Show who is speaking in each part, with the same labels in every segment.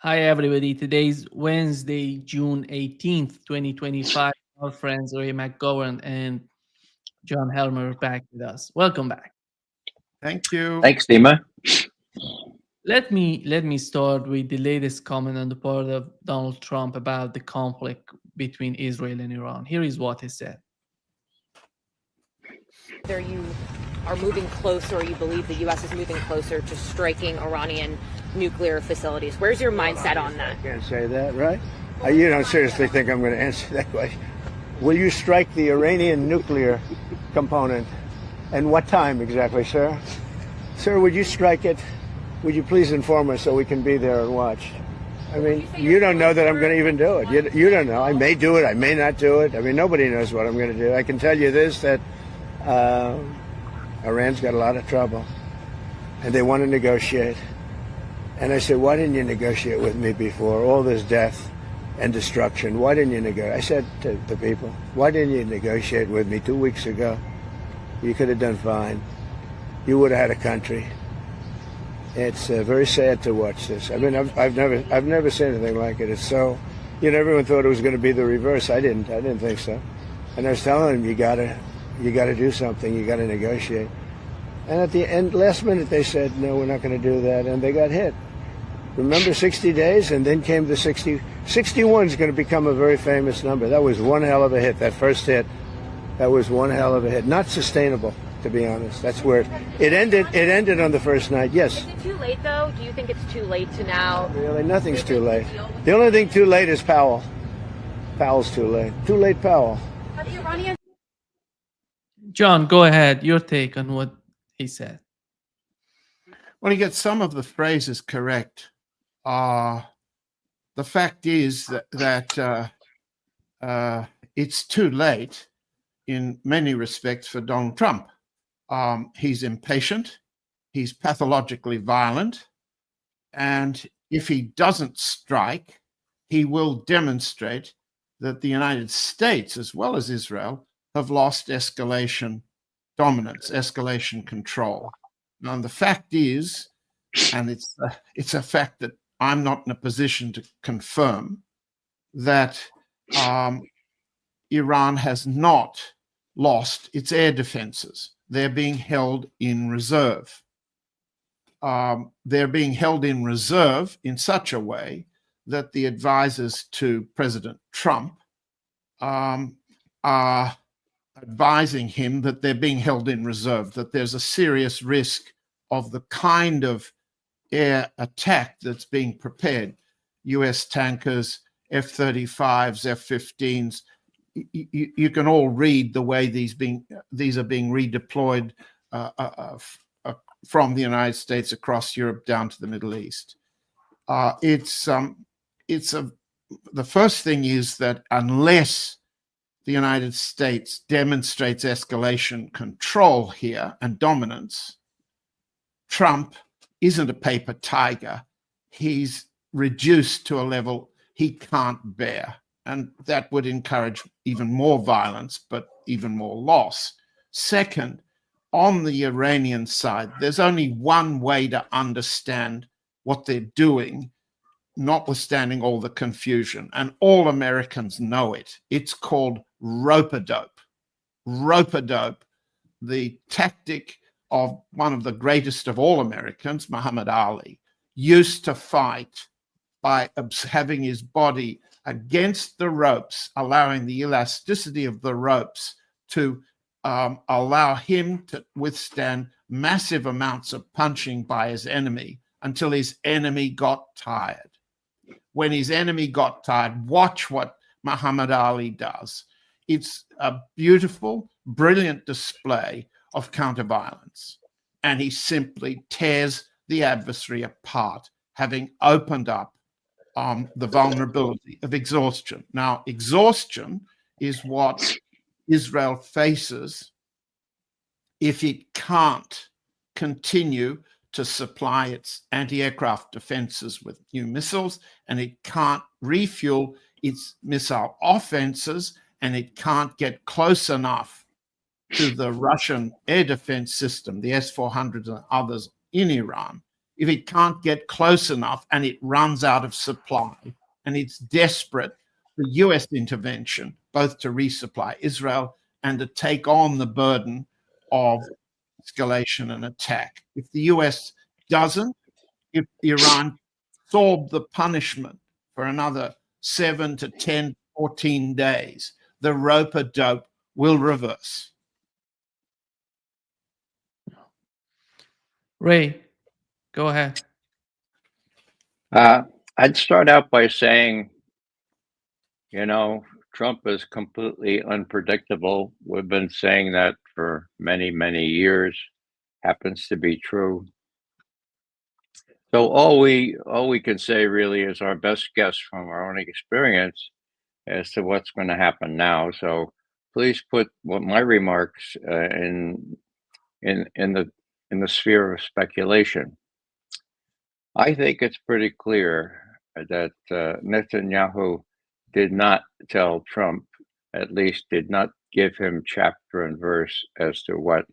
Speaker 1: Hi, everybody. Today's Wednesday, June 18th, 2025. Our friends Ray McGovern and John Helmer are back with us. Welcome back.
Speaker 2: Thank you.
Speaker 3: Thanks, Dima.
Speaker 1: Let me start with the latest comment on the part of Donald Trump about the conflict between Israel and Iran. Here is what he said.
Speaker 4: Whether you are moving closer or you believe the U.S. is moving closer to striking Iranian nuclear facilities. Where's your mindset on that?
Speaker 5: I can't say that, right? You don't seriously think I'm going to answer that question? Will you strike the Iranian nuclear component? And what time exactly, sir? Sir, would you strike it? Would you please inform us so we can be there and watch? I mean, you don't know that I'm going to even do it. You don't know. I may do it. I may not do it. I mean, nobody knows what I'm going to do. I can tell you this, that Iran's got a lot of trouble, and they want to negotiate. And I said, why didn't you negotiate with me before? All this death and destruction. Why didn't you negotiate? I said to the people, why didn't you negotiate with me 2 weeks ago? You could have done fine. You would have had a country. It's very sad to watch this. I mean, I've never seen anything like it. It's so, everyone thought it was going to be the reverse. I didn't think so. And I was telling them, you gotta do something. You gotta negotiate. And at the end, last minute, they said, no, we're not going to do that. And they got hit. Remember 60 days? And then came the 60. 61 is going to become a very famous number. That was one hell of a hit, that first hit. That was one hell of a hit. Not sustainable, to be honest. That's where it ended. It ended on the first night, yes.
Speaker 4: Is it too late, though? Do you think it's too late to now?
Speaker 5: Really, nothing's too late. The only thing too late is Powell. Powell's too late. Too late, Powell.
Speaker 4: But the Iranians.
Speaker 1: John, go ahead. Your take on what he said.
Speaker 2: Well, you get some of the phrases correct. The fact is that it's too late in many respects for Donald Trump. He's impatient. He's pathologically violent. And if he doesn't strike, he will demonstrate that the United States, as well as Israel, have lost escalation dominance, escalation control. Now, the fact is, and it's a fact that I'm not in a position to confirm, that Iran has not lost its air defenses. They're being held in reserve. They're being held in reserve in such a way that the advisors to President Trump are advising him that they're being held in reserve, that there's a serious risk of the kind of air attack that's being prepared. US tankers, F-35s, F-15s, you can all read the way these are being redeployed from the United States across Europe down to the Middle East. The first thing is that unless the United States demonstrates escalation control here and dominance, Trump isn't a paper tiger. He's reduced to a level he can't bear. And that would encourage even more violence, but even more loss. Second, on the Iranian side, there's only one way to understand what they're doing, notwithstanding all the confusion. And all Americans know it. It's called rope-a-dope. Rope-a-dope, the tactic of one of the greatest of all Americans, Muhammad Ali, used to fight by having his body against the ropes, allowing the elasticity of the ropes to allow him to withstand massive amounts of punching by his enemy until his enemy got tired. When his enemy got tired, watch what Muhammad Ali does. It's a beautiful, brilliant display of counterviolence. And he simply tears the adversary apart, having opened up the vulnerability of exhaustion. Now, exhaustion is what Israel faces if it can't continue to supply its anti-aircraft defenses with new missiles, and it can't refuel its missile offenses, and it can't get close enough to the Russian air defense system, the S-400s and others in Iran. if it can't get close enough and it runs out of supply. And it's desperate for US intervention, both to resupply Israel and to take on the burden of escalation and attack. If the US doesn't, if Iran absorb the punishment for another 7 to 10, 14 days, the rope-a-dope will reverse.
Speaker 1: Ray, go ahead.
Speaker 3: I'd start out by saying, Trump is completely unpredictable. We've been saying that for many, many years. Happens to be true. So all we can say really is our best guess from our own experience as to what's going to happen now. So please put my remarks in the sphere of speculation. I think it's pretty clear that Netanyahu did not tell Trump, at least did not give him chapter and verse as to what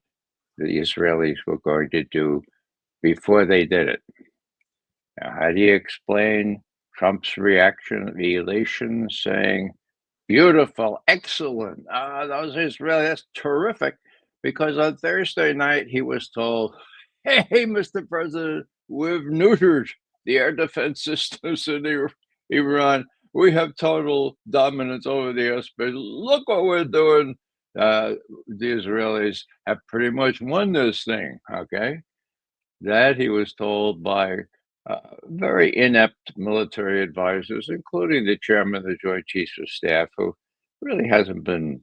Speaker 3: the Israelis were going to do before they did it. Now, how do you explain Trump's reaction, the elation, saying, beautiful, excellent, those Israelis, that's terrific, because on Thursday night he was told, hey, Mr. President, we've neutered the air defense systems in Iran. We have total dominance over the airspace. Look what we're doing. The Israelis have pretty much won this thing, okay? That he was told by very inept military advisors, including the chairman of the Joint Chiefs of Staff, who really hasn't been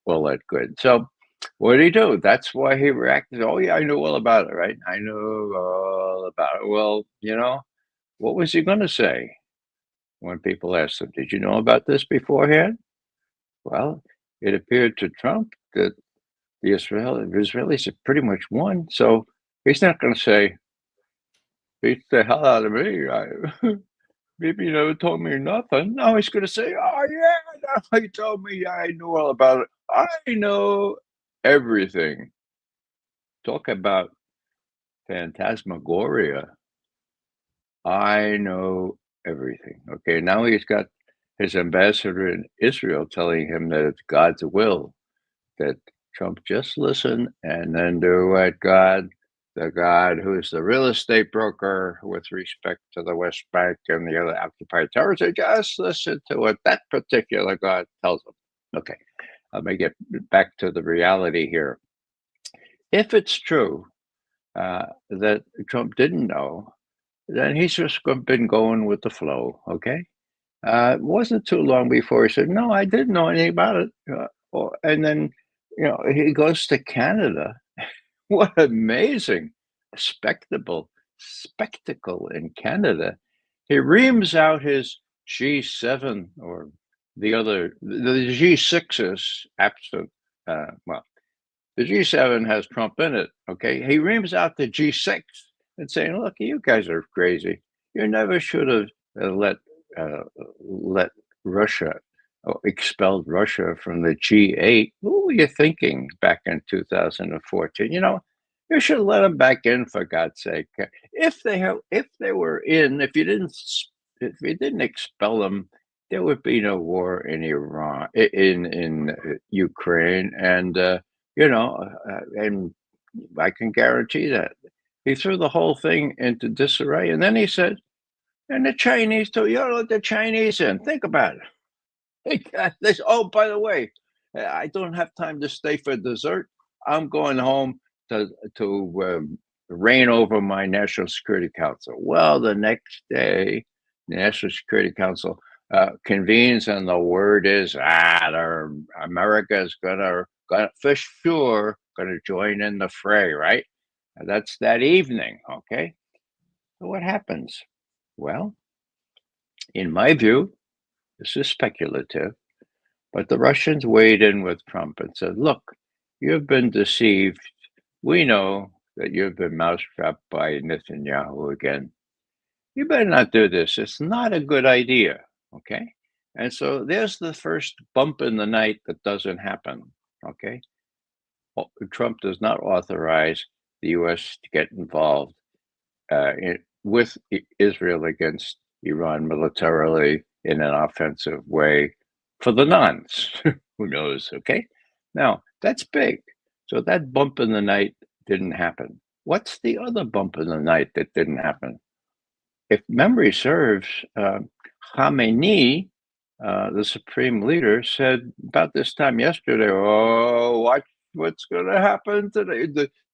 Speaker 3: all that good. So what did he do? That's why he reacted. Oh, yeah, I knew all about it, right? I knew all about it. Well, what was he going to say when people asked him, did you know about this beforehand? Well, it appeared to Trump that the Israelis have pretty much won. So he's not going to say, beat the hell out of me. Maybe you never told me nothing. No, he's going to say, oh, yeah, no, he told me. I knew all about it. I know everything. Talk about phantasmagoria. I know everything. Okay, now he's got his ambassador in Israel telling him that it's God's will that Trump just listen and then do what the God who's the real estate broker with respect to the West Bank and the other occupied territory, just listen to what that particular God tells him. Okay, let me get back to the reality here. If it's true that Trump didn't know, then he's just been going with the flow, okay? It wasn't too long before he said, no, I didn't know anything about it. And then, he goes to Canada. What amazing spectacle in Canada. He reams out his G7 or the G6 is absent. The G7 has Trump in it, okay? He reams out the G6 and saying, look, you guys are crazy. You never should have let Russia, expelled Russia from the G8. What were you thinking back in 2014? You should let them back in, for God's sake. If they were in, if you didn't expel them, there would be no war in Iran, in Ukraine, and and I can guarantee that. He threw the whole thing into disarray, and then he said, and the Chinese too, let the Chinese in. Think about it. Oh, by the way, I don't have time to stay for dessert. I'm going home to reign over my National Security Council. Well, the next day, the National Security Council convenes, and the word is, America is gonna for sure gonna join in the fray, right? And that's that evening, okay? So what happens? Well, in my view, this is speculative, but the Russians weighed in with Trump and said, look, you've been deceived. We know that you've been mousetrapped by Netanyahu again. You better not do this. It's not a good idea, okay? And so there's the first bump in the night that doesn't happen, okay? Trump does not authorize the U.S. to get involved with Israel against Iran militarily in an offensive way for the nons. Who knows? Okay. Now, that's big. So that bump in the night didn't happen. What's the other bump in the night that didn't happen? If memory serves, Khamenei, the supreme leader, said about this time yesterday, "Oh, watch what's going to happen today.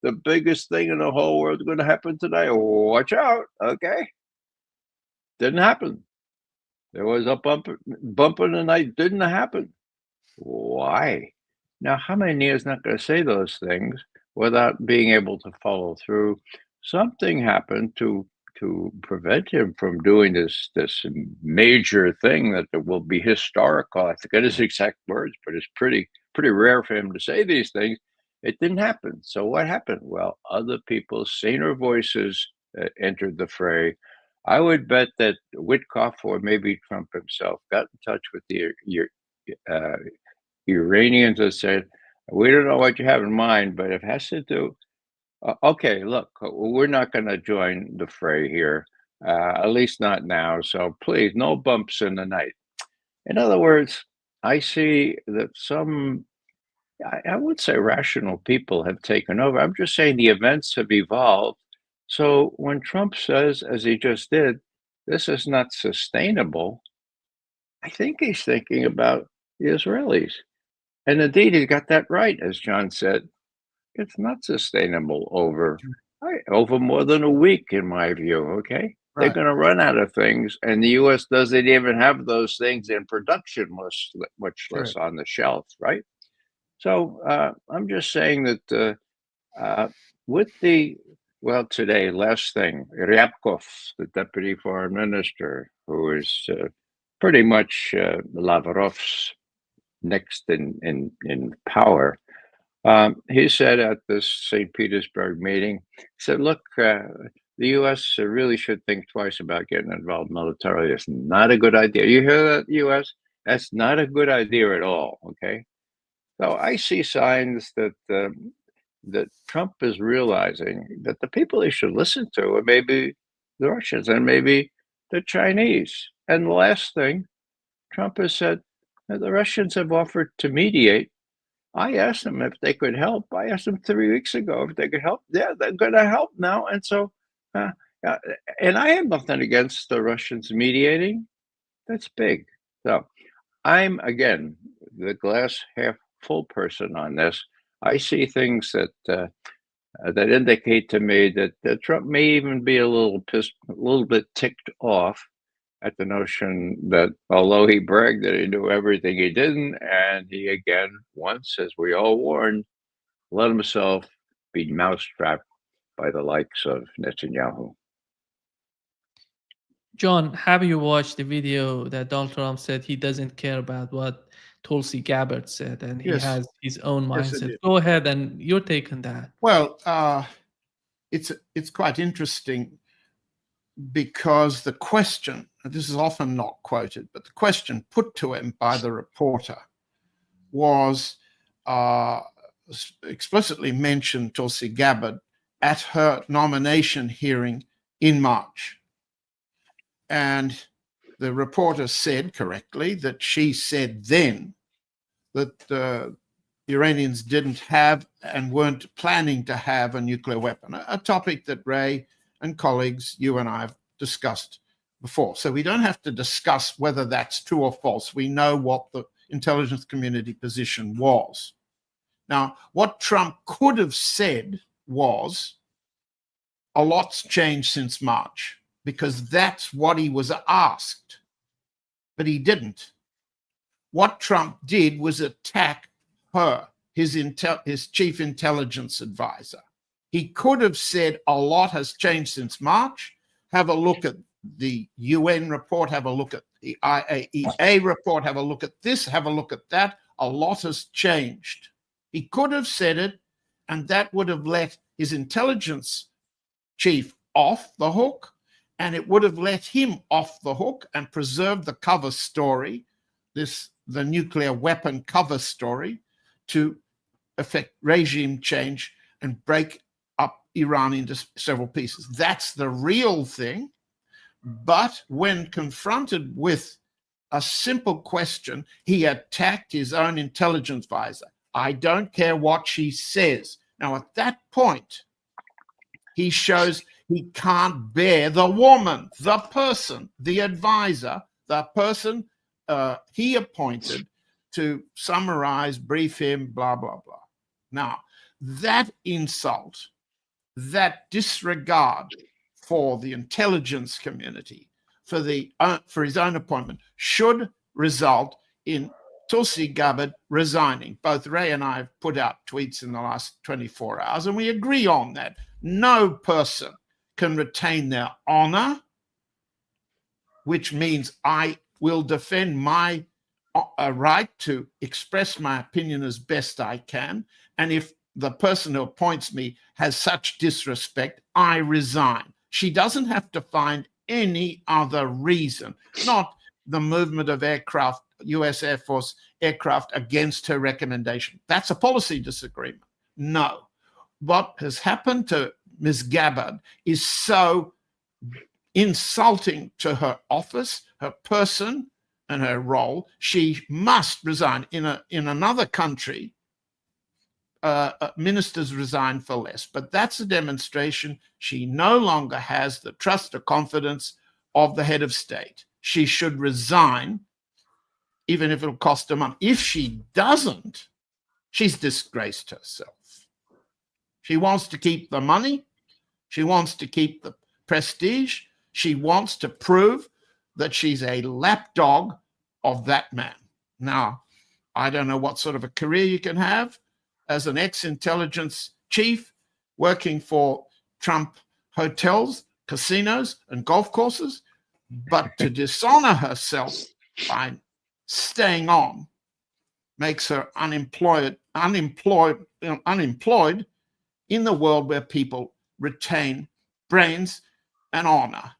Speaker 3: The biggest thing in the whole world is going to happen today. Watch out." Okay. Didn't happen. There was a bump in the night. Didn't happen. Why? Now, Khamenei is not going to say those things without being able to follow through. Something happened to prevent him from doing this major thing that will be historical. I forget his exact words, but it's pretty rare for him to say these things. It didn't happen. So what happened? Well, other people, saner voices entered the fray. I would bet that Witkoff or maybe Trump himself got in touch with the Iranians and said, "We don't know what you have in mind, but if it has to do, okay, look, we're not going to join the fray here, at least not now. So please, no bumps in the night." In other words, I see that some, I would say rational people have taken over. I'm just saying the events have evolved. So when Trump says, as he just did, this is not sustainable, I think he's thinking about the Israelis. And indeed, he got that right, as John said. It's not sustainable over more than a week, in my view. Okay, they're
Speaker 2: Right.
Speaker 3: going to run out of things, and the U.S. doesn't even have those things in production, much less on the shelf, right? So I'm just saying that with today, last thing, Ryabkov, the deputy foreign minister, who is pretty much Lavrov's next in power. He said at this St. Petersburg meeting, he said, "Look, the U.S. really should think twice about getting involved militarily. It's not a good idea." You hear that, U.S.? That's not a good idea at all, okay? So I see signs that that Trump is realizing that the people he should listen to are maybe the Russians and maybe the Chinese. And the last thing, Trump has said that the Russians have offered to mediate. I asked them if they could help. I asked them 3 weeks ago if they could help. Yeah, they're going to help now. And so, and I have nothing against the Russians mediating. That's big. So I'm, again, the glass half full person on this. I see things that that indicate to me that Trump may even be a little pissed, a little bit ticked off at the notion that although he bragged that he knew everything, he didn't, and he again, once, as we all warned, let himself be mousetrapped by the likes of Netanyahu.
Speaker 1: John, have you watched the video that Donald Trump said he doesn't care about what Tulsi Gabbard said, and he
Speaker 2: Yes.
Speaker 1: has his own
Speaker 2: Yes, I
Speaker 1: mindset?
Speaker 2: did.
Speaker 1: Go ahead, and your take on that.
Speaker 2: Well, it's quite interesting because the question, this is often not quoted, but the question put to him by the reporter was explicitly mentioned Tulsi Gabbard at her nomination hearing in March. And the reporter said correctly that she said then that the Iranians didn't have and weren't planning to have a nuclear weapon, a topic that Ray and colleagues, you and I have discussed before. So we don't have to discuss whether that's true or false. We know what the intelligence community position was. Now, what Trump could have said was, a lot's changed since March, because that's what he was asked, but he didn't. What Trump did was attack her, his chief intelligence advisor. He could have said a lot has changed since March. Have a look at the UN report, have a look at the IAEA report, have a look at this, have a look at that. A lot has changed. He could have said it, and that would have let his intelligence chief off the hook, and it would have let him off the hook and preserved the cover story, the nuclear weapon cover story, to affect regime change and break up Iran into several pieces. That's the real thing. But when confronted with a simple question, he attacked his own intelligence advisor. I don't care what she says. Now, at that point, he shows he can't bear the woman, the person, the advisor, the person he appointed to summarize, brief him, blah, blah, blah. Now, that insult, that disregard for the intelligence community, for his own appointment, should result in Tulsi Gabbard resigning. Both Ray and I have put out tweets in the last 24 hours, and we agree on that. No person can retain their honor, which means I will defend my right to express my opinion as best I can. And if the person who appoints me has such disrespect, I resign. She doesn't have to find any other reason, not the movement of aircraft, US Air Force aircraft against her recommendation. That's a policy disagreement. No. What has happened to Ms. Gabbard is so insulting to her office, her person, and her role. She must resign. In another country, ministers resign for less. But that's a demonstration she no longer has the trust or confidence of the head of state. She should resign, even if it'll cost her money. If she doesn't, she's disgraced herself. She wants to keep the money. She wants to keep the prestige. She wants to prove that she's a lapdog of that man. Now, I don't know what sort of a career you can have as an ex-intelligence chief working for Trump hotels, casinos, and golf courses, but to dishonor herself by staying on makes her unemployed in the world where people retain brains and honor.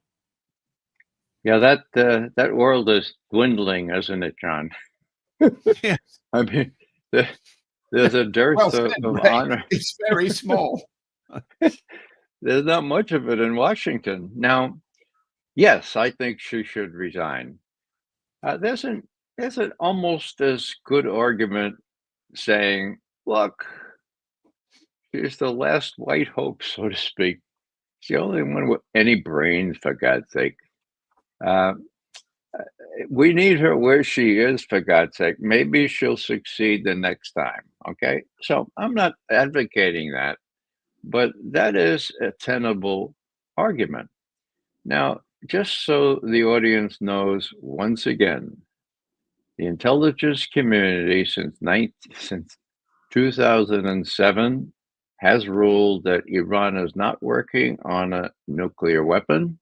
Speaker 3: Yeah, that world is dwindling, isn't it, John?
Speaker 2: Yes.
Speaker 3: I mean, there's a dearth of honor.
Speaker 2: It's very small.
Speaker 3: There's not much of it in Washington. Now, yes, I think she should resign. There's an almost as good argument saying, look, she's the last white hope, so to speak. She's the only one with any brains, for God's sake. We need her where she is, for God's sake. Maybe she'll succeed the next time, okay? So I'm not advocating that, but that is a tenable argument. Now, just so the audience knows, once again, the intelligence community since 2007 has ruled that Iran is not working on a nuclear weapon,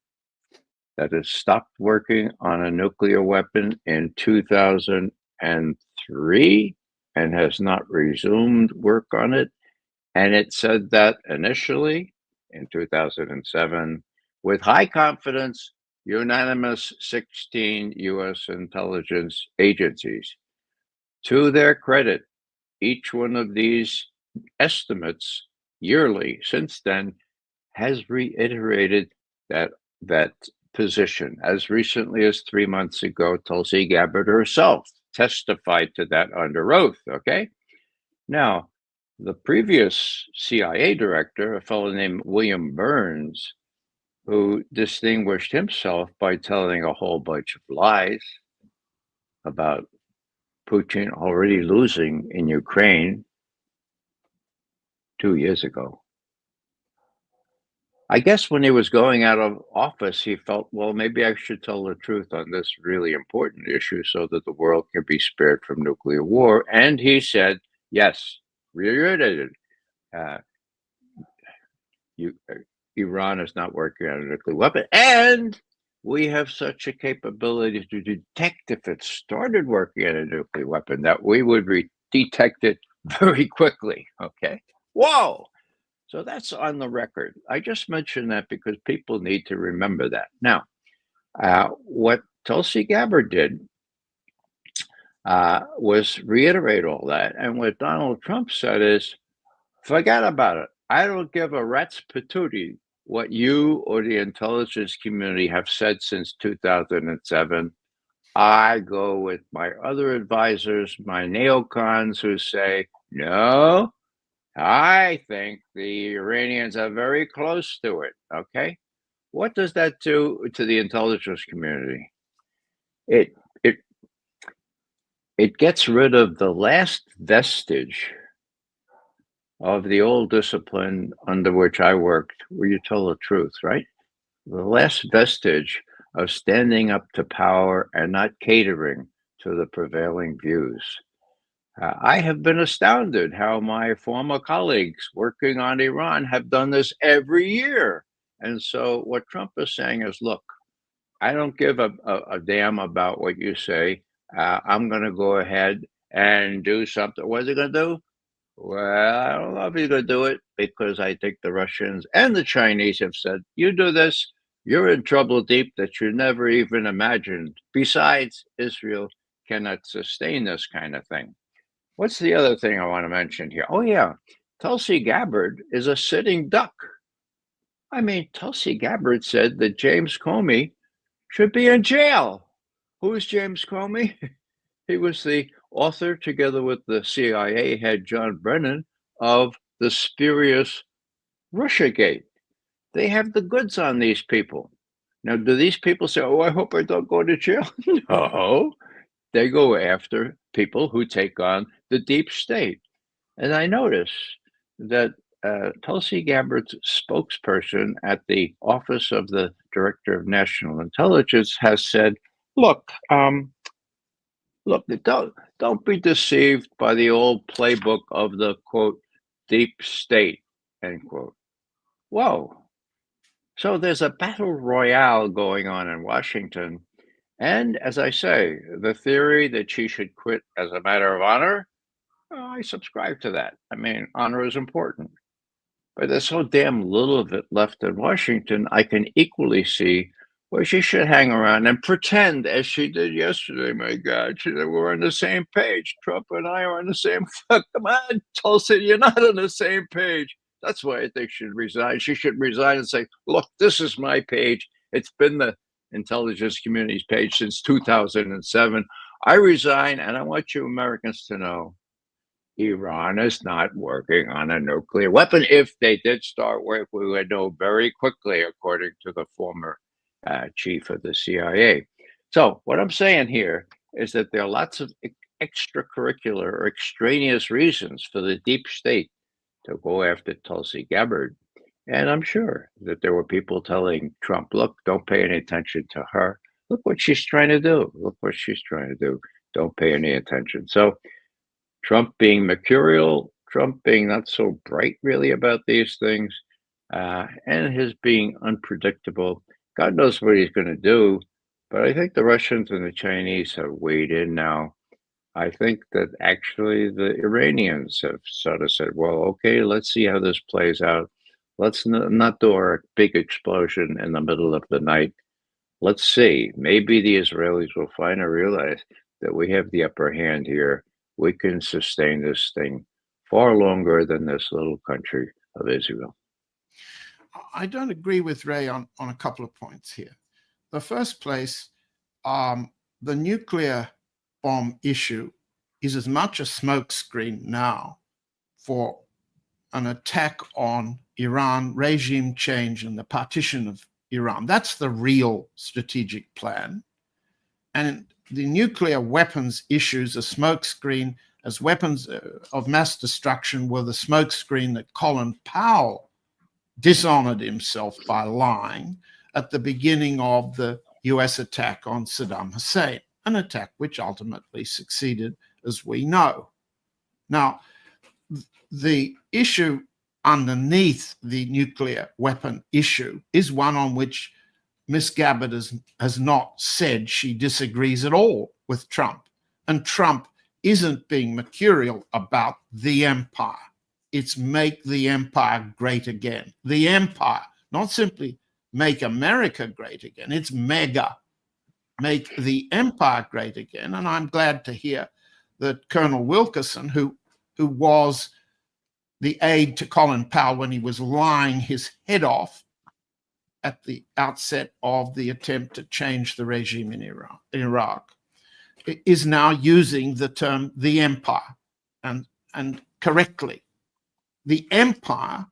Speaker 3: that it stopped working on a nuclear weapon in 2003 and has not resumed work on it. And it said that initially in 2007 with high confidence, unanimous 16 U.S. intelligence agencies. To their credit, each one of these estimates yearly since then has reiterated that position. As recently as 3 months ago, Tulsi Gabbard herself testified to that under oath, okay? Now, the previous CIA director, a fellow named William Burns, who distinguished himself by telling a whole bunch of lies about Putin already losing in Ukraine 2 years ago. I guess when he was going out of office, he felt, well, maybe I should tell the truth on this really important issue so that the world can be spared from nuclear war. And he said, yes, reiterated, Iran is not working on a nuclear weapon. And we have such a capability to detect if it started working on a nuclear weapon that we would detect it very quickly. Okay. Whoa. So that's on the record. I just mentioned that because people need to remember that. Now, what Tulsi Gabbard did was reiterate all that. And what Donald Trump said is, forget about it. I don't give a rat's patootie what you or the intelligence community have said since 2007. I go with my other advisors, my neocons, who say, no, I think the Iranians are very close to it. Okay. What does that do to the intelligence community? It it it gets rid of the last vestige of the old discipline under which I worked, where you tell the truth, right? The last vestige of standing up to power and not catering to the prevailing views. I have been astounded how my former colleagues working on Iran have done this every year. And so what Trump is saying is, look, I don't give a damn about what you say. I'm going to go ahead and do something. What's he going to do? Well, I don't know if he's going to do it because I think the Russians and the Chinese have said, you do this, you're in trouble deep that you never even imagined. Besides, Israel cannot sustain this kind of thing. What's the other thing I want to mention here? Oh, yeah. Tulsi Gabbard is a sitting duck. I mean, Tulsi Gabbard said that James Comey should be in jail. Who is James Comey? He was the author, together with the CIA head John Brennan, of the spurious Russiagate. They have the goods on these people. Now, do these people say, oh, I hope I don't go to jail? No. They go after people who take on the deep state. And I notice that Tulsi Gabbard's spokesperson at the Office of the Director of National Intelligence has said, look, don't be deceived by the old playbook of the, quote, deep state, end quote. Whoa. So there's a battle royale going on in Washington. And as I say, the theory that she should quit as a matter of honor, I subscribe to that. I mean, honor is important. But there's so damn little of it left in Washington, I can equally see where she should hang around and pretend, as she did yesterday, my God, she said, we're on the same page. Trump and I are on the same. Come on, Tulsi, you're not on the same page. That's why I think she should resign. She should resign and say, look, this is my page. It's been the intelligence community's page since 2007. I resign, and I want you Americans to know Iran is not working on a nuclear weapon. If they did start work, we would know very quickly, according to the former chief of the CIA. So what I'm saying here is that there are lots of extracurricular or extraneous reasons for the deep state to go after Tulsi Gabbard. And I'm sure that there were people telling Trump, look, don't pay any attention to her. Look what she's trying to do. Look what she's trying to do. Don't pay any attention. So Trump being mercurial, Trump being not so bright really about these things, and his being unpredictable. God knows what he's going to do. But I think the Russians and the Chinese have weighed in now. I think that actually the Iranians have sort of said, well, okay, let's see how this plays out. Let's not do a big explosion in the middle of the night. Let's see. Maybe the Israelis will finally realize that we have the upper hand here. We can sustain this thing far longer than this little country of Israel.
Speaker 2: I don't agree with Ray on a couple of points here. The first place, the nuclear bomb issue is as much a smokescreen now for an attack on Iran, regime change, and the partition of Iran. That's the real strategic plan. And the nuclear weapons issues a smokescreen, as weapons of mass destruction were the smokescreen that Colin Powell dishonored himself by lying at the beginning of the US attack on Saddam Hussein, an attack which ultimately succeeded, as we know. Now, the issue underneath the nuclear weapon issue is one on which Miss Gabbard has not said she disagrees at all with Trump. And Trump isn't being mercurial about the empire. It's make the empire great again. The empire, not simply make America great again. It's mega, make the empire great again. And I'm glad to hear that Colonel Wilkerson, who was the aide to Colin Powell when he was lying his head off at the outset of the attempt to change the regime in Iraq, is now using the term the empire, and correctly. The empire,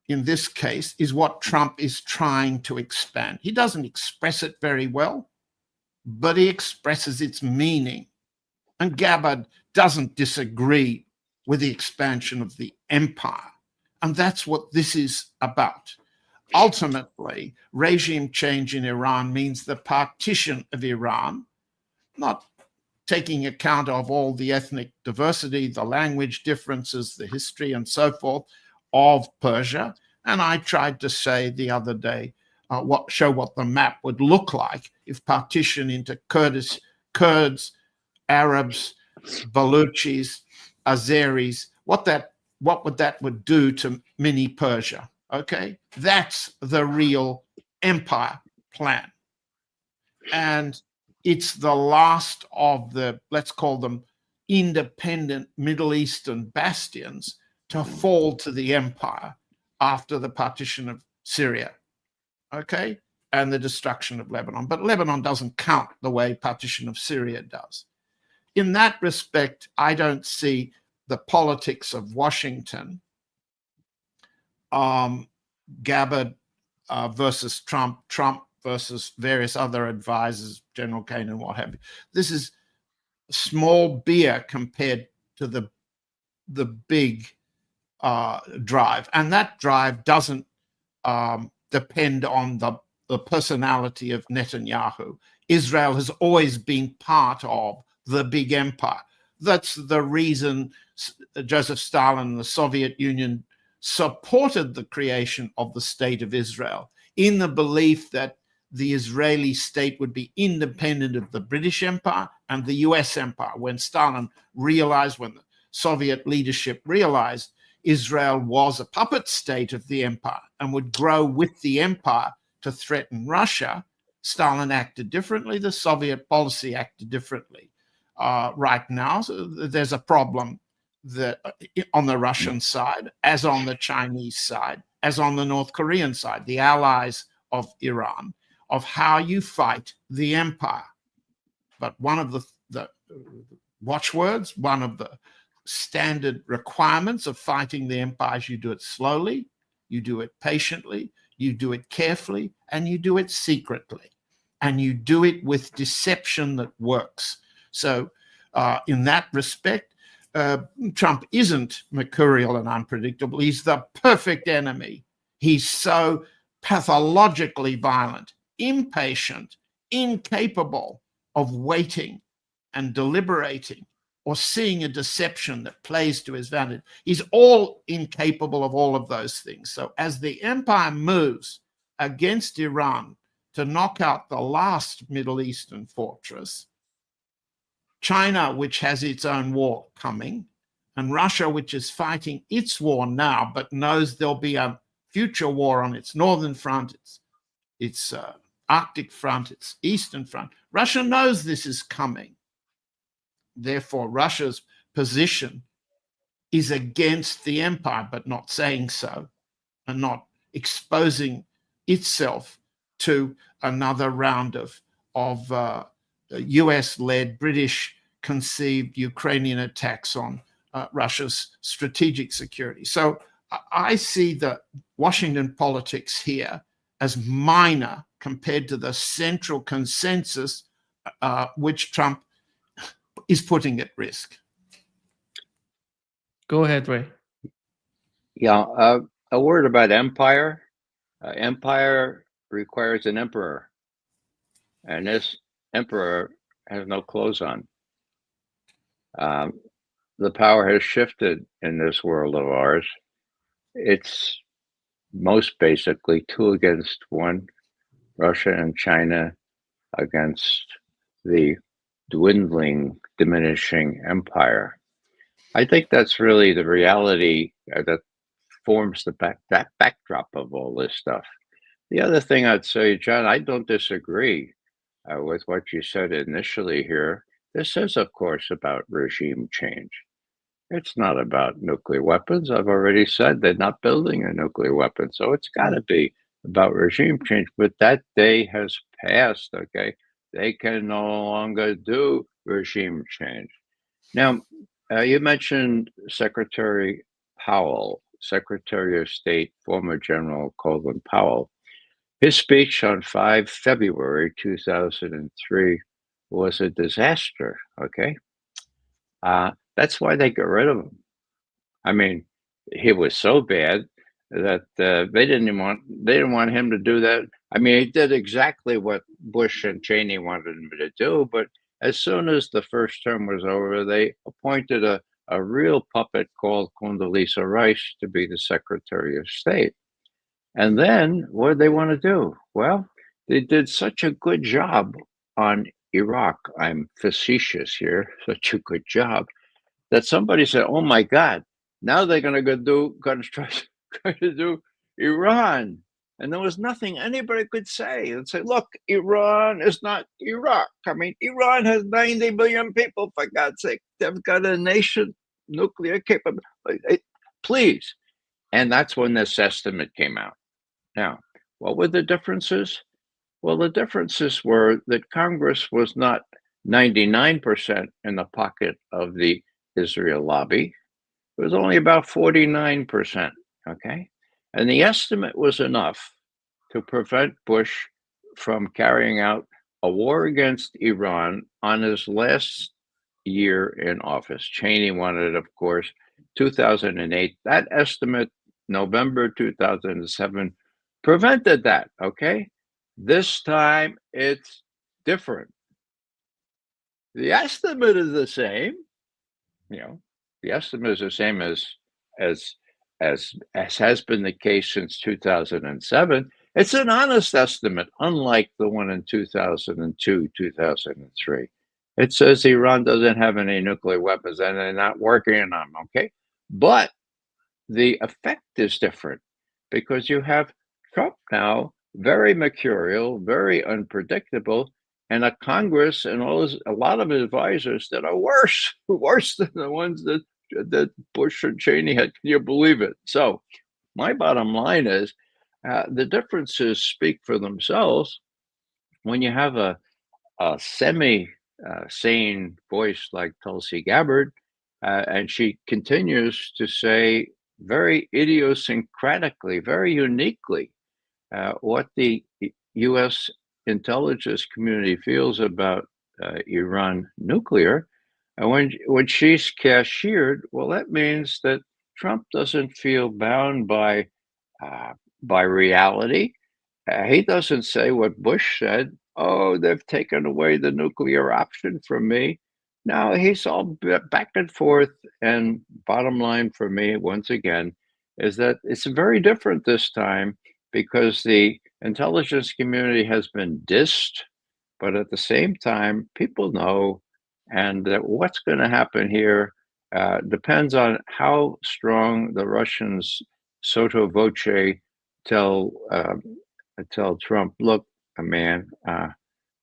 Speaker 2: in this case, is what Trump is trying to expand. He doesn't express it very well, but he expresses its meaning. And Gabbard doesn't disagree with the expansion of the empire. And that's what this is about. Ultimately, regime change in Iran means the partition of Iran, not taking account of all the ethnic diversity, the language differences, the history, and so forth of Persia. And I tried to say the other day, show what the map would look like if partitioned into Kurds, Arabs, Baluchis, Azeris, what would that do to mini Persia? Okay, that's the real empire plan. And it's the last of the, let's call them independent Middle Eastern bastions to fall to the empire after the partition of Syria, okay, and the destruction of Lebanon. But Lebanon doesn't count the way partition of Syria does. In that respect, I don't see the politics of Washington, Gabbard versus Trump, Trump versus various other advisors, General Kane and what have you. This is small beer compared to the big drive. And that drive doesn't depend on the personality of Netanyahu. Israel has always been part of the big empire. That's the reason Joseph Stalin and the Soviet Union supported the creation of the State of Israel, in the belief that the Israeli state would be independent of the British Empire and the US Empire. When Stalin realized, when the Soviet leadership realized Israel was a puppet state of the empire and would grow with the empire to threaten Russia, Stalin acted differently. The Soviet policy acted differently. Right now, there's a problem that on the Russian side, as on the Chinese side, as on the North Korean side, the allies of Iran, of how you fight the empire. But one of the watchwords, one of the standard requirements of fighting the empire is you do it slowly, you do it patiently, you do it carefully, and you do it secretly. And you do it with deception that works. So in that respect, Trump isn't mercurial and unpredictable. He's the perfect enemy. He's so pathologically violent, impatient, incapable of waiting and deliberating or seeing a deception that plays to his advantage. He's all incapable of all of those things. So as the empire moves against Iran to knock out the last Middle Eastern fortress, China, which has its own war coming, and Russia, which is fighting its war now, but knows there'll be a future war on its northern front, its Arctic front, its eastern front. Russia knows this is coming. Therefore, Russia's position is against the empire, but not saying so, and not exposing itself to another round of US-led, British-conceived Ukrainian attacks on Russia's strategic security. So I see the Washington politics here as minor compared to the central consensus which Trump is putting at risk.
Speaker 1: Go ahead, Ray.
Speaker 3: Yeah, a word about empire. Empire requires an emperor, and this emperor has no clothes on. The power has shifted in this world of ours. It's most basically 2 against 1, Russia and China against the dwindling, diminishing empire. I think that's really the reality that forms that backdrop of all this stuff. The other thing I'd say, John, I don't disagree with what you said initially here. This is, of course, about regime change. It's not about nuclear weapons. I've already said they're not building a nuclear weapon. So it's got to be about regime change. But that day has passed, okay? They can no longer do regime change. Now, you mentioned Secretary Powell, Secretary of State, former General Colin Powell. His speech on 5 February 2003 was a disaster, okay? That's why they got rid of him. I mean, he was so bad that they didn't want him to do that. I mean, he did exactly what Bush and Cheney wanted him to do, but as soon as the first term was over, they appointed a real puppet called Condoleezza Rice to be the Secretary of State. And then what did they want to do? Well, they did such a good job on Iraq. I'm facetious here, such a good job that somebody said, "Oh my God, now they're going to try to do Iran," and there was nothing anybody could say. And say, "Look, Iran is not Iraq. I mean, Iran has 90 million people. For God's sake, they've got a nation nuclear capable. Please." And that's when this estimate came out. Now, what were the differences? Well, the differences were that Congress was not 99% in the pocket of the Israel lobby. It was only about 49%, okay? And the estimate was enough to prevent Bush from carrying out a war against Iran on his last year in office. Cheney wanted, of course, 2008. That estimate, November 2007, prevented that, okay? This time it's different. The estimate is the same. The estimate is the same as has been the case since 2007. It's an honest estimate, unlike the one in 2002, 2003. It says Iran doesn't have any nuclear weapons and they're not working on them, okay? But the effect is different because you have Trump now, very mercurial, very unpredictable, and a Congress and a lot of advisors that are worse than the ones that Bush and Cheney had. Can you believe it? So my bottom line is the differences speak for themselves. When you have a semi-sane voice like Tulsi Gabbard, and she continues to say very idiosyncratically, very uniquely, what the U.S. intelligence community feels about Iran nuclear. And when she's cashiered, well, that means that Trump doesn't feel bound by reality. He doesn't say what Bush said. "Oh, they've taken away the nuclear option from me." Now he's all back and forth. And bottom line for me, once again, is that it's very different this time because the intelligence community has been dissed, but at the same time, people know, and that what's going to happen here depends on how strong the Russians sotto voce tell Trump, "Look, man,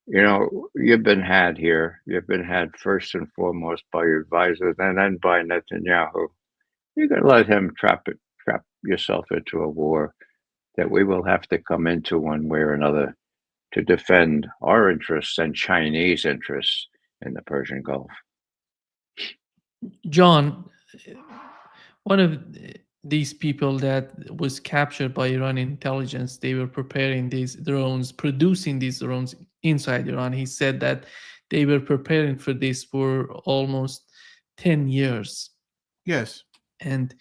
Speaker 3: you've been had here. You've been had first and foremost by your advisors and then by Netanyahu. You're going to let him trap yourself into a war that we will have to come into one way or another to defend our interests and Chinese interests in the Persian Gulf."
Speaker 1: John, one of these people that was captured by Iranian intelligence, they were preparing these drones, producing these drones inside Iran. He said that they were preparing for this for almost 10 years.
Speaker 2: Yes.
Speaker 1: And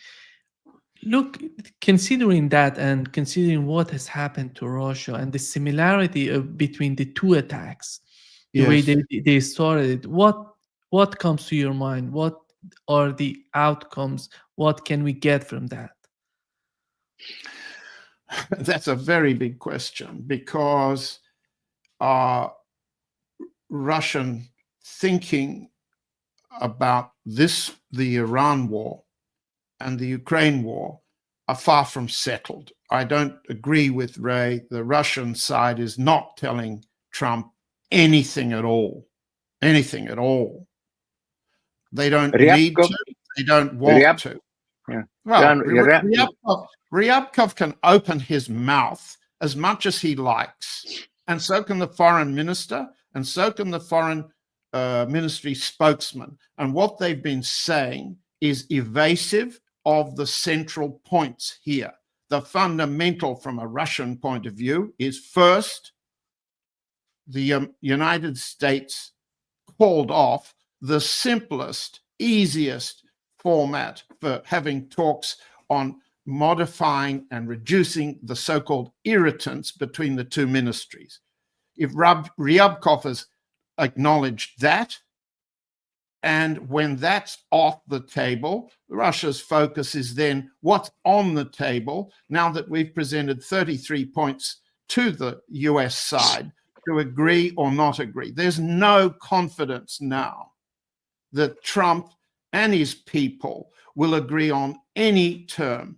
Speaker 1: look, considering that and considering what has happened to Russia and the similarity between the two attacks, the way they started it, what comes to your mind? What are the outcomes? What can we get from that?
Speaker 2: That's a very big question because Russian thinking about the Iran war and the Ukraine war are far from settled. I don't agree with Ray. The Russian side is not telling Trump anything at all. Anything at all. They don't need to. they don't want to.
Speaker 3: Yeah.
Speaker 2: Well,
Speaker 3: John,
Speaker 2: Ryabkov can open his mouth as much as he likes, and so can the foreign minister, and so can the foreign ministry spokesman. And what they've been saying is evasive of the central points here. The fundamental from a Russian point of view is, first, the United States called off the simplest, easiest format for having talks on modifying and reducing the so-called irritants between the two ministries. If Ryabkov has acknowledged that, and when that's off the table, Russia's focus is then what's on the table now that we've presented 33 points to the US side to agree or not agree. There's no confidence now that Trump and his people will agree on any term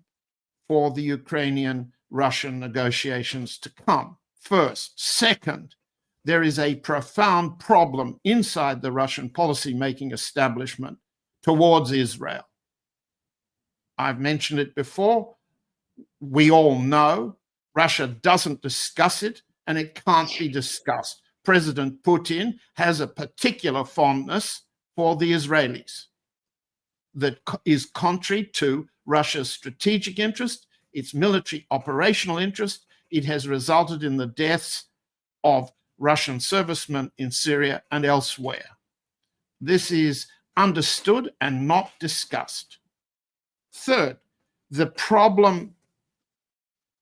Speaker 2: for the Ukrainian-Russian negotiations to come, first. Second, there is a profound problem inside the Russian policy-making establishment towards Israel. I've mentioned it before. We all know Russia doesn't discuss it, and it can't be discussed. President Putin has a particular fondness for the Israelis that is contrary to Russia's strategic interest, its military operational interest. It has resulted in the deaths of Russian servicemen in Syria and elsewhere. This is understood and not discussed. Third, the problem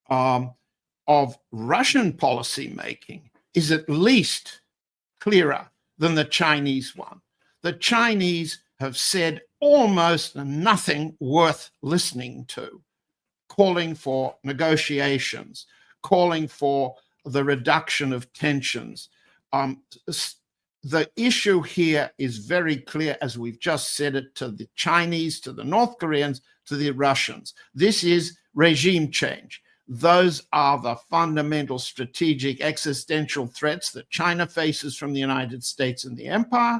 Speaker 2: of Russian policy making is at least clearer than the Chinese one. The Chinese have said almost nothing worth listening to, calling for negotiations, calling for the reduction of tensions. The issue here is very clear, as we've just said it to the Chinese, to the North Koreans, to the Russians. This is regime change. Those are the fundamental strategic existential threats that China faces from the United States and the empire,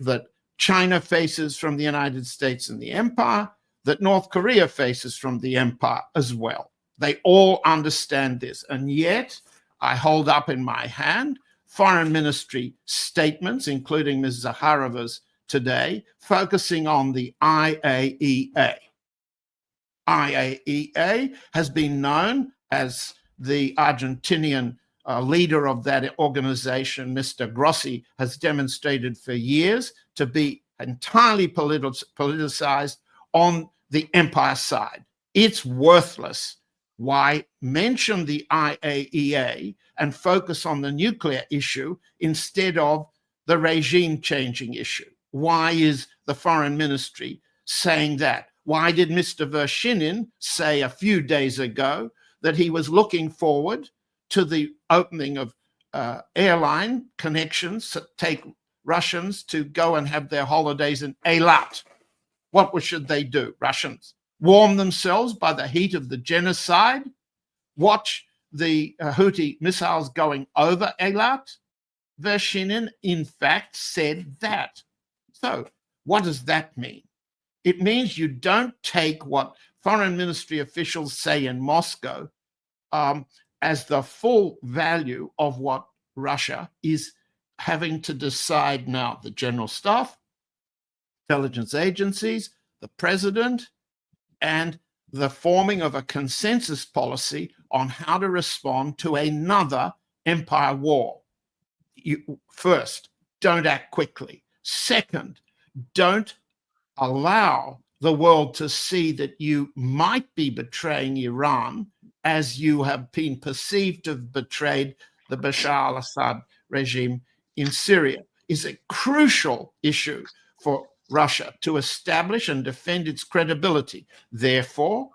Speaker 2: that China faces from the United States and the empire, that North Korea faces from the empire as well. They all understand this. And yet, I hold up in my hand foreign ministry statements, including Ms. Zakharova's today, focusing on the IAEA. IAEA has been known, as the Argentinian leader of that organization, Mr. Grossi, has demonstrated for years, to be entirely politicized on the empire side. It's worthless. Why mention the IAEA and focus on the nuclear issue instead of the regime changing issue? Why is the foreign ministry saying that? Why did Mr. Vershinin say a few days ago that he was looking forward to the opening of airline connections to take Russians to go and have their holidays in Eilat? What should they do? Russians warm themselves by the heat of the genocide? Watch the Houthi missiles going over Eilat? Vershinin, in fact, said that. So what does that mean? It means you don't take what foreign ministry officials say in Moscow as the full value of what Russia is having to decide now. The general staff, intelligence agencies, the president, and the forming of a consensus policy on how to respond to another empire war. First, don't act quickly. Second, don't allow the world to see that you might be betraying Iran as you have been perceived to have betrayed the Bashar al-Assad regime in Syria. Is a crucial issue for Russia to establish and defend its credibility. Therefore,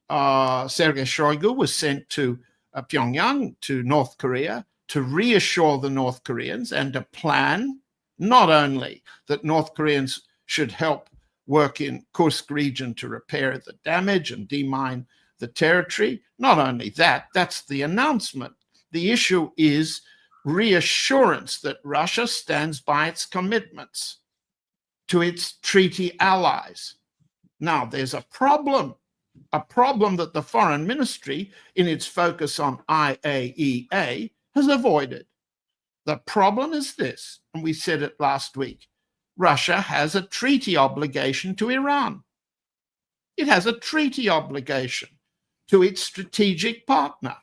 Speaker 2: Sergei Shoigu was sent to Pyongyang, to North Korea, to reassure the North Koreans and to plan not only that North Koreans should help work in Kursk region to repair the damage and demine the territory. Not only that, that's the announcement. The issue is reassurance that Russia stands by its commitments to its treaty allies. Now, there's a problem that the foreign ministry, in its focus on IAEA, has avoided. The problem is this, and we said it last week: Russia has a treaty obligation to Iran. It has a treaty obligation to its strategic partner.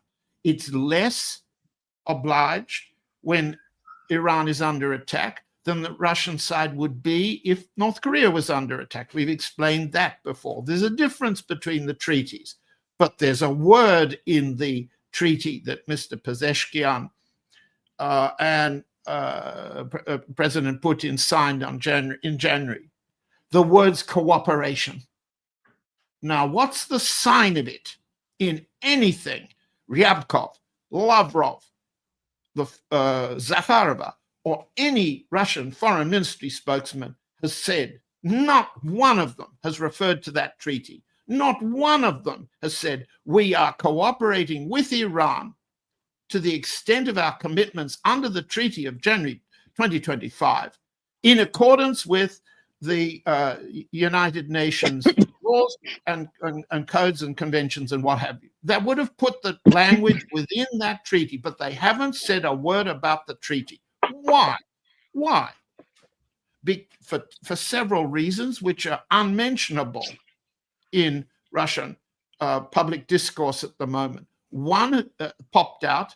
Speaker 2: It's less obliged when Iran is under attack than the Russian side would be if North Korea was under attack. We've explained that before. There's a difference between the treaties, but there's a word in the treaty that Mr. Pezeshkian and President Putin signed in January. The word's cooperation. Now, what's the sign of it in anything Ryabkov, Lavrov, Zakharova, or any Russian foreign ministry spokesman has said? Not one of them has referred to that treaty. Not one of them has said, we are cooperating with Iran to the extent of our commitments under the Treaty of January 2025, in accordance with the United Nations laws and codes and conventions and what have you. That would have put the language within that treaty, but they haven't said a word about the treaty. Why? Why? For several reasons which are unmentionable in Russian public discourse at the moment. One popped out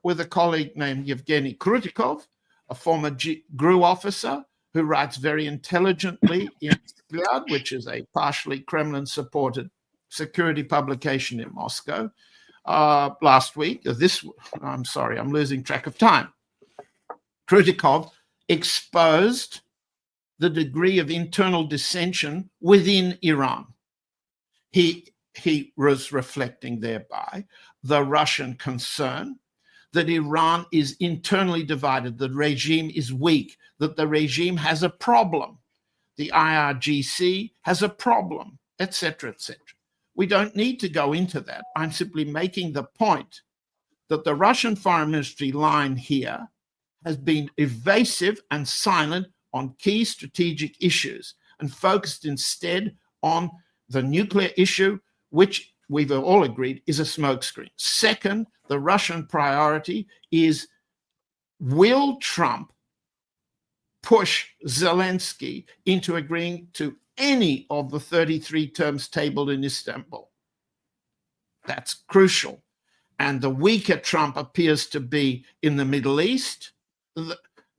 Speaker 2: with a colleague named Yevgeny Krutikov, a former GRU officer who writes very intelligently in Vzгляд, which is a partially Kremlin-supported security publication in Moscow, last week. I'm sorry, I'm losing track of time. Krutikov exposed the degree of internal dissension within Iran. He was reflecting thereby the Russian concern that Iran is internally divided, the regime is weak, that the regime has a problem, the IRGC has a problem, etc., etc. We don't need to go into that. I'm simply making the point that the Russian foreign ministry line here has been evasive and silent on key strategic issues and focused instead on the nuclear issue, which we've all agreed is a smokescreen. Second, the Russian priority is, will Trump push Zelensky into agreeing to any of the 33 terms tabled in Istanbul? That's crucial. And the weaker Trump appears to be in the Middle East,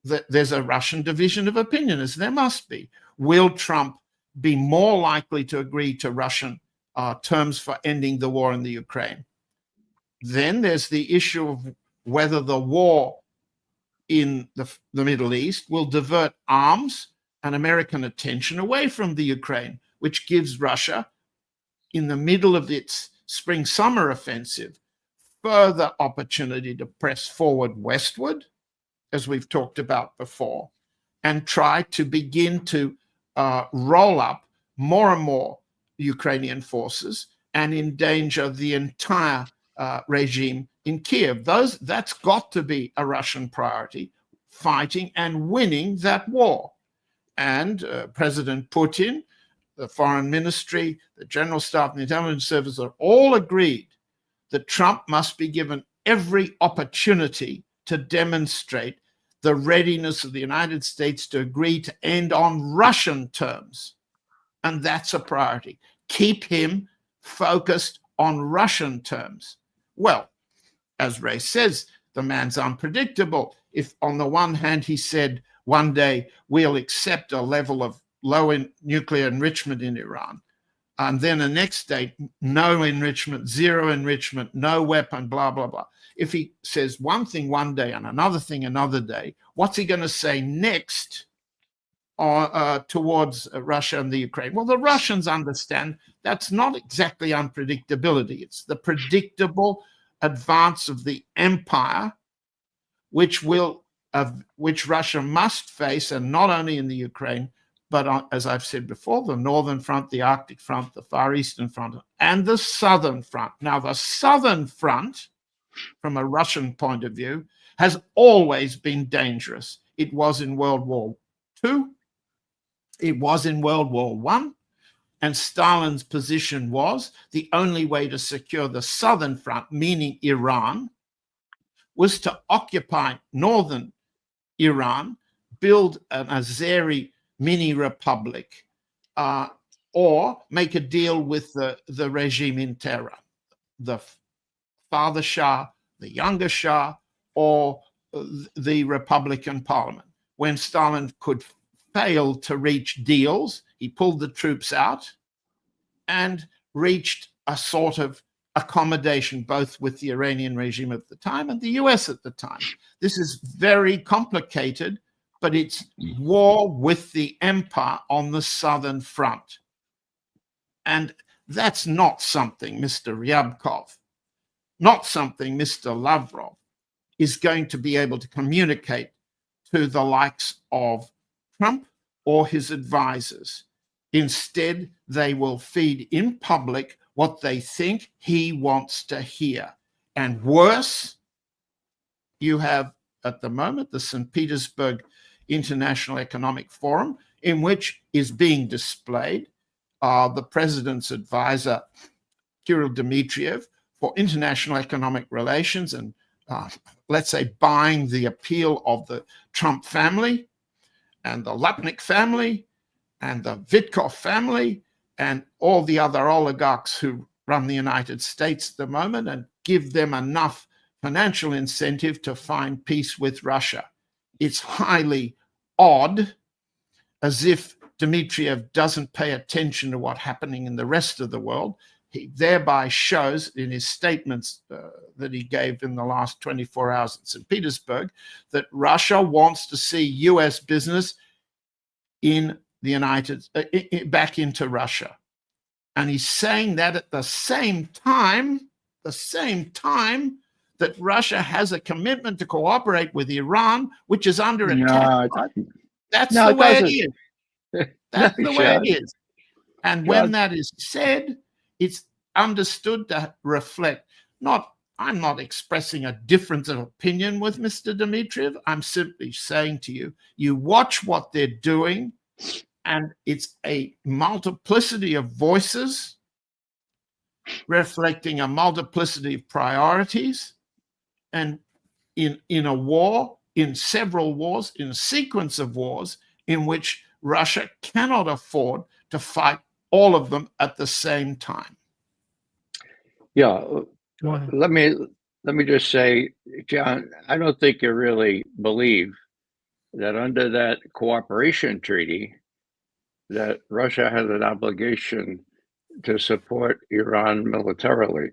Speaker 2: there's a Russian division of opinion, as there must be. Will Trump be more likely to agree to Russian terms for ending the war in the Ukraine? Then there's the issue of whether the war in the Middle East will divert arms and American attention away from the Ukraine, which gives Russia, in the middle of its spring-summer offensive, further opportunity to press forward westward, as we've talked about before, and try to begin to roll up more and more Ukrainian forces and endanger the entire regime in Kiev. That's got to be a Russian priority, fighting and winning that war. And President Putin, the foreign ministry, the general staff, and the intelligence service are all agreed that Trump must be given every opportunity to demonstrate the readiness of the United States to agree to end on Russian terms. And that's a priority. Keep him focused on Russian terms. Well, as Ray says, the man's unpredictable. If on the one hand he said one day we'll accept a level of low nuclear enrichment in Iran, and then the next day no enrichment, zero enrichment, no weapon, blah, blah, blah. If he says one thing one day and another thing another day, what's he going to say next towards Russia and the Ukraine? Well, the Russians understand that's not exactly unpredictability. It's the predictable advance of the empire, which Russia must face, and not only in the Ukraine, but as I've said before, the Northern Front, the Arctic Front, the Far Eastern Front, and the Southern Front. Now, the Southern Front, from a Russian point of view, has always been dangerous. It was in World War II. It was in World War I. And Stalin's position was the only way to secure the southern front, meaning Iran, was to occupy northern Iran, build an Azeri mini republic, or make a deal with the regime in Tehran, the father Shah, the younger Shah, or the Republican Parliament. When Stalin could fail to reach deals, he pulled the troops out and reached a sort of accommodation both with the Iranian regime at the time and the US at the time. This is very complicated, but it's war with the empire on the southern front. And that's not something Mr. Ryabkov, not something Mr. Lavrov is going to be able to communicate to the likes of Trump or his advisors. Instead, they will feed in public what they think he wants to hear. And worse, you have at the moment the St. Petersburg International Economic Forum, in which is being displayed the president's advisor, Kirill Dmitriev, for international economic relations and, let's say, buying the appeal of the Trump family and the Lutnick family and the Vitkov family and all the other oligarchs who run the United States at the moment, and give them enough financial incentive to find peace with Russia. It's highly odd, as if Dmitriev doesn't pay attention to what's happening in the rest of the world. He thereby shows in his statements that he gave in the last 24 hours in St. Petersburg that Russia wants to see US business in the back into Russia. And he's saying that at the same time that Russia has a commitment to cooperate with Iran, which is under attack. That's the way it is. That's the way it is. And when that is said, it's understood to reflect I'm not expressing a difference of opinion with Mr. Dmitriev. I'm simply saying to you, you watch what they're doing, and it's a multiplicity of voices reflecting a multiplicity of priorities. And in a war, in several wars, in a sequence of wars in which Russia cannot afford to fight all of them at the same time.
Speaker 3: Yeah, let me just say, John, I don't think you really believe that under that cooperation treaty that Russia has an obligation to support Iran militarily.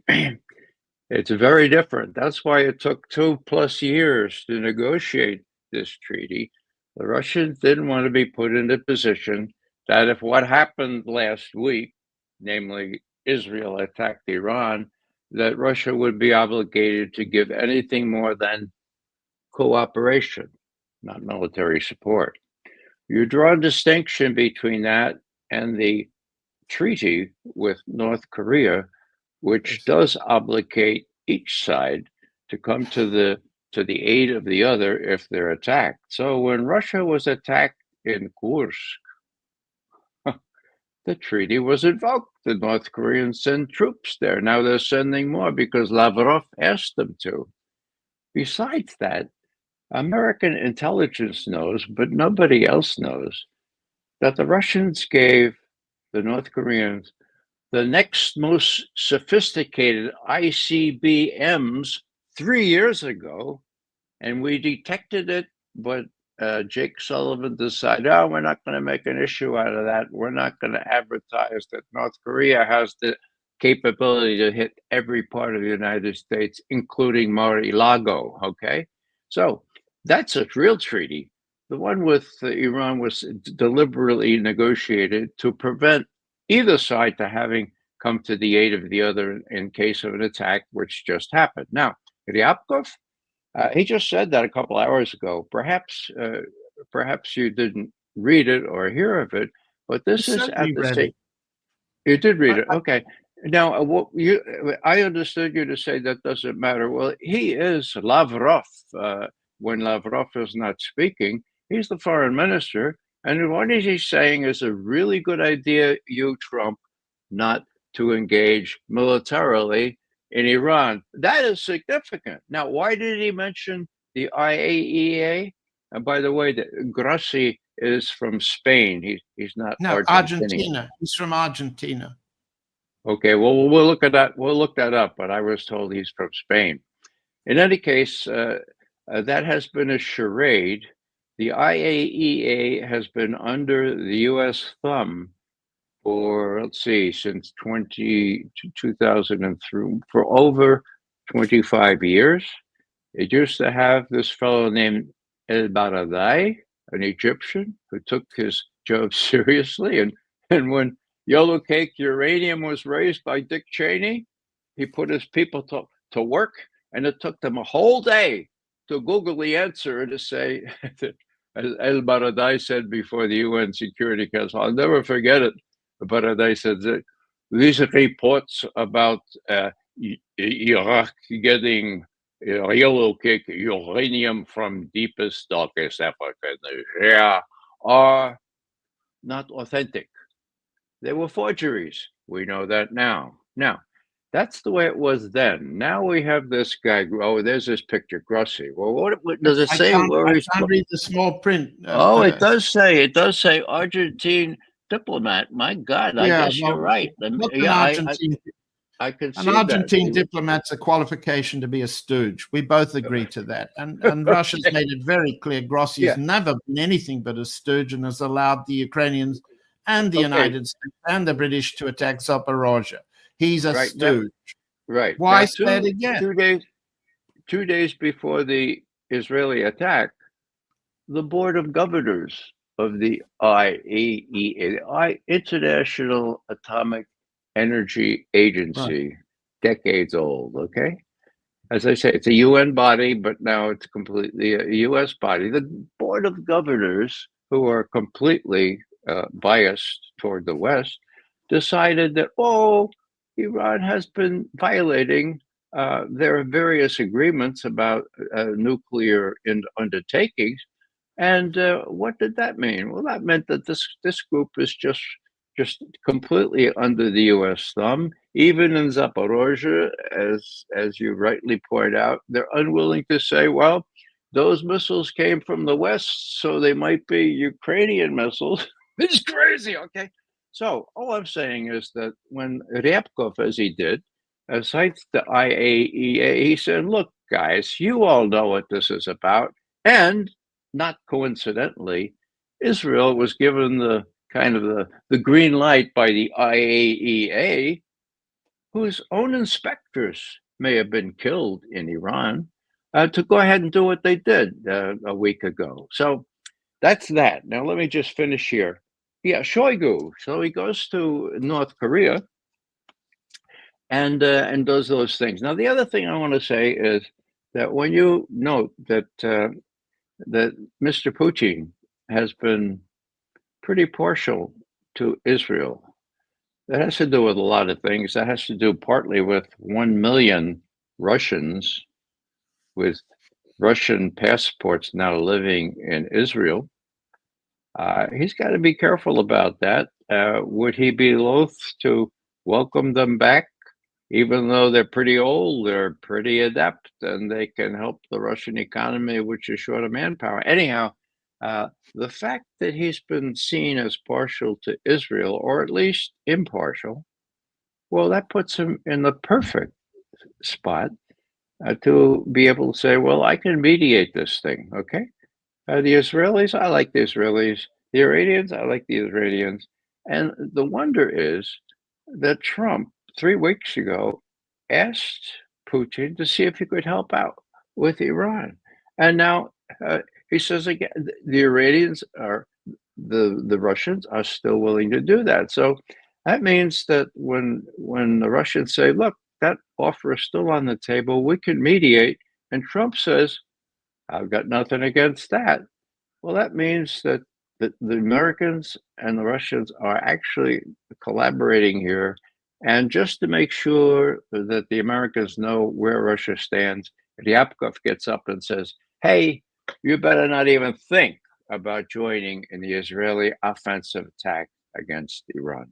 Speaker 3: It's very different. That's why it took 2+ years to negotiate this treaty. The Russians didn't want to be put in a position that if what happened last week, namely Israel attacked Iran, that Russia would be obligated to give anything more than cooperation, not military support. You draw a distinction between that and the treaty with North Korea, which does obligate each side to come to the aid of the other if they're attacked. So when Russia was attacked in Kursk, the treaty was invoked. The North Koreans sent troops there. Now they're sending more because Lavrov asked them to. Besides that, American intelligence knows, but nobody else knows, that the Russians gave the North Koreans the next most sophisticated ICBMs 3 years ago, and we detected it, but Jake Sullivan decided, we're not going to make an issue out of that. We're not going to advertise that North Korea has the capability to hit every part of the United States, including Mar-a-Lago, okay? So that's a real treaty. The one with Iran was deliberately negotiated to prevent either side to having come to the aid of the other in case of an attack, which just happened. Now, Ryabkov, he just said that a couple hours ago. Perhaps you didn't read it or hear of it, but this is at the state. You did read it, okay. Now, I understood you to say that doesn't matter. Well, he is Lavrov. When Lavrov is not speaking, he's the foreign minister. And what is he saying is a really good idea, you, Trump, not to engage militarily in Iran. That is significant. Now, why did he mention the IAEA? And by the way, Grossi is from Spain. He's not
Speaker 2: No,
Speaker 3: Argentinian.
Speaker 2: Argentina. He's from Argentina.
Speaker 3: Okay, well, we'll look at that. We'll look that up. But I was told he's from Spain. In any case, that has been a charade. The IAEA has been under the U.S. thumb for, let's see, since 2003, for over 25 years. It used to have this fellow named El Baradei, an Egyptian, who took his job seriously. And when yellow cake uranium was raised by Dick Cheney, he put his people to work, and it took them a whole day to Google the answer and to say, as El Baradei said before the UN Security Council, I'll never forget it. Baradei said that these reports about Iraq getting yellow cake uranium from deepest, darkest Africa are not authentic. They were forgeries. We know that now. Now, that's the way it was then. Now we have this guy. Oh, there's this picture, Grossi. Well, what does it say?
Speaker 2: I can't read the small print.
Speaker 3: It does say Argentine diplomat. My God, I guess you're right. I can see
Speaker 2: an Argentine
Speaker 3: that.
Speaker 2: diplomat's a qualification to be a stooge. We both agree to that. And Russia's made it very clear Grossi has never been anything but a stooge and has allowed the Ukrainians and the United States and the British to attack Zaporozhye. He's a stooge.
Speaker 3: Right.
Speaker 2: Why say it again?
Speaker 3: 2 days before the Israeli attack, the Board of Governors of the IAEA, International Atomic Energy Agency, decades old, okay? As I say, it's a UN body, but now it's completely a US body. The Board of Governors, who are completely biased toward the West, decided that, Iran has been violating their various agreements about nuclear undertakings. And what did that mean? Well, that meant that this group is just completely under the U.S. thumb. Even in Zaporozhye, as you rightly point out, they're unwilling to say, well, those missiles came from the West, so they might be Ukrainian missiles. It's crazy, okay? So all I'm saying is that when Ryabkov, as he did, cites the IAEA, he said, look, guys, you all know what this is about. And not coincidentally, Israel was given the kind of the green light by the IAEA, whose own inspectors may have been killed in Iran, to go ahead and do what they did a week ago. So that's that. Now, let me just finish here. Yeah, Shoigu. So he goes to North Korea and does those things. Now, the other thing I want to say is that when you note that that Mr. Putin has been pretty partial to Israel, that has to do with a lot of things. That has to do partly with 1 million Russians with Russian passports now living in Israel. He's got to be careful about that. Would he be loath to welcome them back, even though they're pretty old, they're pretty adept, and they can help the Russian economy, which is short of manpower? Anyhow, the fact that he's been seen as partial to Israel, or at least impartial, well, that puts him in the perfect spot to be able to say, well, I can mediate this thing, okay? The Israelis, I like the Israelis. The Iranians, I like the Iranians. And the wonder is that Trump, 3 weeks ago, asked Putin to see if he could help out with Iran. And now he says again, the Iranians are, the Russians are still willing to do that. So that means that when the Russians say, look, that offer is still on the table, we can mediate. And Trump says, I've got nothing against that. Well, that means that the Americans and the Russians are actually collaborating here. And just to make sure that the Americans know where Russia stands, Ryabkov gets up and says, hey, you better not even think about joining in the Israeli offensive attack against Iran?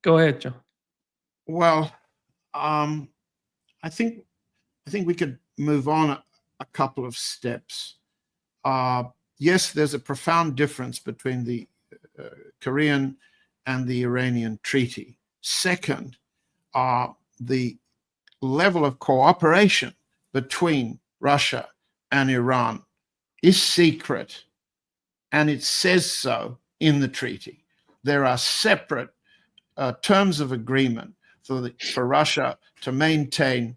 Speaker 1: Go ahead, John.
Speaker 2: Well, I think we could move on a couple of steps. Yes, there's a profound difference between the Korean and the Iranian treaty. Second, the level of cooperation between Russia and Iran is secret, and it says so in the treaty. There are separate terms of agreement for Russia to maintain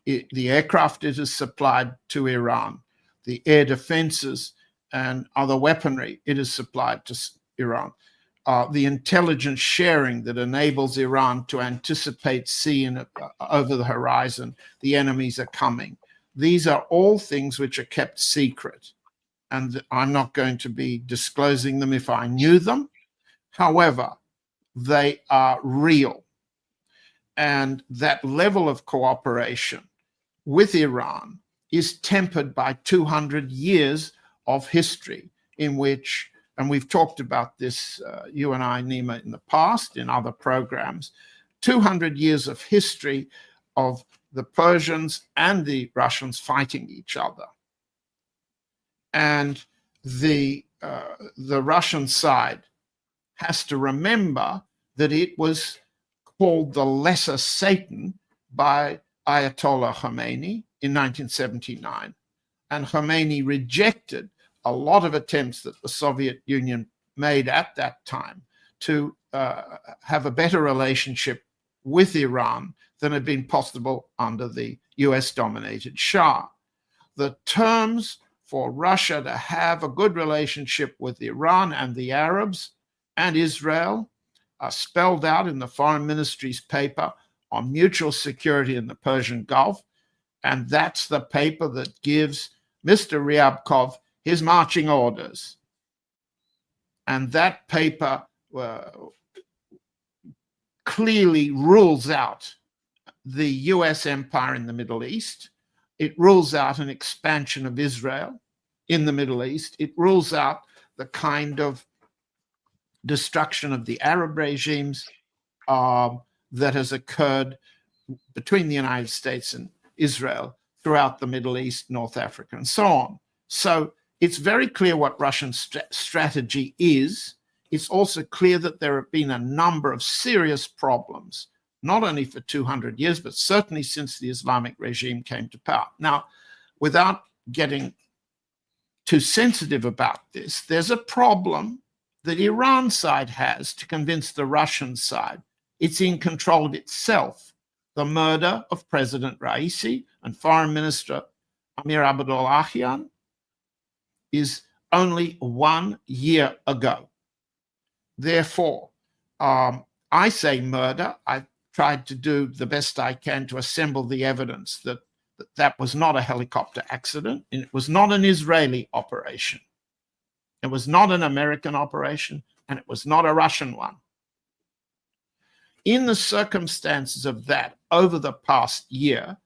Speaker 2: the aircraft it is supplied to Iran, the air defenses and other weaponry it is supplied to Iran, the intelligence sharing that enables Iran to anticipate seeing over the horizon the enemies are coming. These are all things which are kept secret, and I'm not going to be disclosing them if I knew them. However, they are real. And that level of cooperation with Iran is tempered by 200 years of history in which, and we've talked about this, you and I, Nima, in the past, in other programs, 200 years of history of the Persians and the Russians fighting each other. And the Russian side has to remember that it was called the Lesser Satan by Ayatollah Khomeini in 1979. And Khomeini rejected a lot of attempts that the Soviet Union made at that time to have a better relationship with Iran than had been possible under the US-dominated Shah. The terms for Russia to have a good relationship with Iran and the Arabs and Israel are spelled out in the Foreign Ministry's paper on mutual security in the Persian Gulf. And that's the paper that gives Mr. Ryabkov his marching orders. And that paper clearly rules out the US empire in the Middle East. It rules out an expansion of Israel in the Middle East. It rules out the kind of destruction of the Arab regimes that has occurred between the United States and Israel throughout the Middle East, North Africa, and so on. So it's very clear what Russian strategy is. It's also clear that there have been a number of serious problems, not only for 200 years, but certainly since the Islamic regime came to power. Now, without getting too sensitive about this, there's a problem that Iran side has to convince the Russian side it's in control of itself. The murder of President Raisi and Foreign Minister Amir Abdullahian is only 1 year ago. Therefore, I say murder. I've tried to do the best I can to assemble the evidence that was not a helicopter accident, and it was not an Israeli operation. It was not an American operation, and it was not a Russian one. In the circumstances of that, over the past year,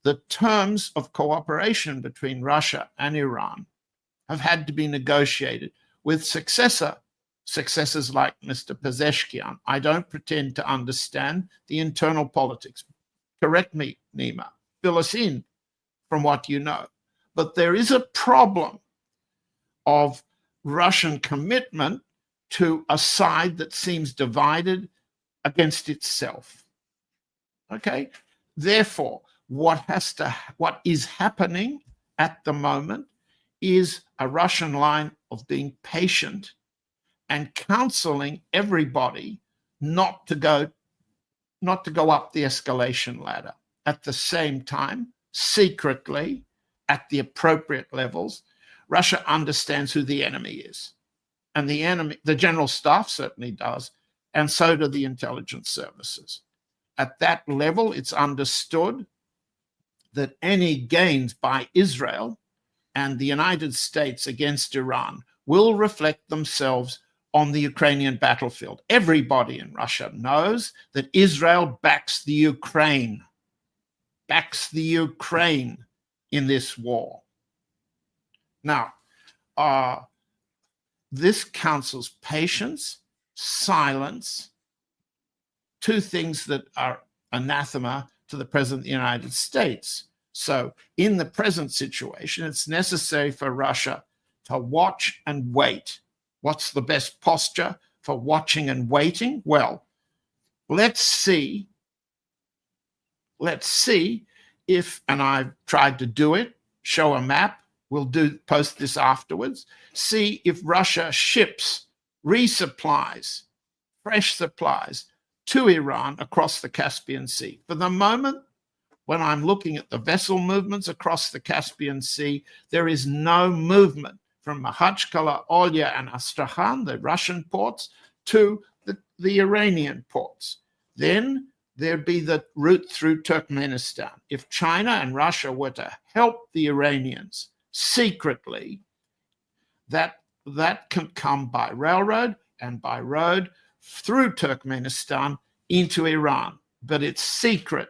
Speaker 2: the terms of cooperation between Russia and Iran have had to be negotiated with successors like Mr. Pezeshkian. I don't pretend to understand the internal politics. Correct me, Nima. Fill us in from what you know. But there is a problem of Russian commitment to a side that seems divided against itself. Okay? Therefore, what is happening at the moment is a Russian line of being patient and counseling everybody not to go up the escalation ladder. At the same time, secretly, at the appropriate levels, Russia understands who the enemy is. And the enemy, the general staff certainly does, and so do the intelligence services. At that level, it's understood that any gains by Israel and the United States against Iran will reflect themselves on the Ukrainian battlefield. Everybody in Russia knows that Israel backs the Ukraine in this war. Now, this counsels patience, silence, two things that are anathema to the President of the United States. So in the present situation, it's necessary for Russia to watch and wait. What's the best posture for watching and waiting? Well, let's see if, and I've tried to do it, show a map, we'll post this afterwards, see if Russia ships, resupplies, fresh supplies to Iran across the Caspian Sea. For the moment, when I'm looking at the vessel movements across the Caspian Sea, there is no movement from Makhachkala, Olya, and Astrakhan, the Russian ports, to the Iranian ports. Then there'd be the route through Turkmenistan. If China and Russia were to help the Iranians secretly, that can come by railroad and by road through Turkmenistan into Iran, but it's secret.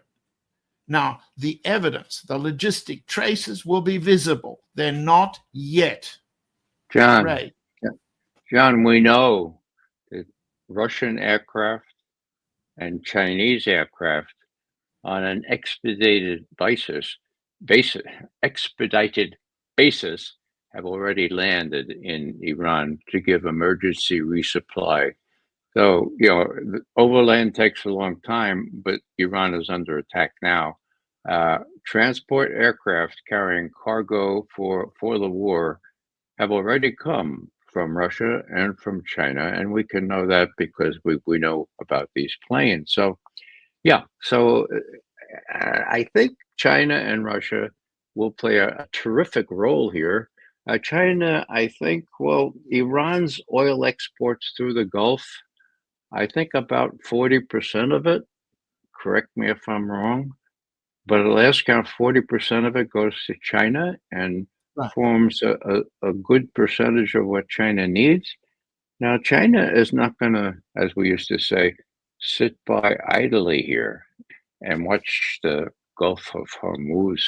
Speaker 2: Now, the evidence, the logistic traces will be visible. They're not yet.
Speaker 3: John,
Speaker 2: Right.
Speaker 3: John, we know that Russian aircraft and Chinese aircraft on an expedited basis have already landed in Iran to give emergency resupply. So, the overland takes a long time, but Iran is under attack now. Transport aircraft carrying cargo for the war have already come from Russia and from China, and we can know that because we know about these planes. So, I think China and Russia will play a terrific role here. China, I think, Iran's oil exports through the Gulf, I think about 40% of it, correct me if I'm wrong, but at last count, 40% of it goes to China and forms a good percentage of what China needs. Now, China is not going to, as we used to say, sit by idly here and watch the Gulf of Hormuz,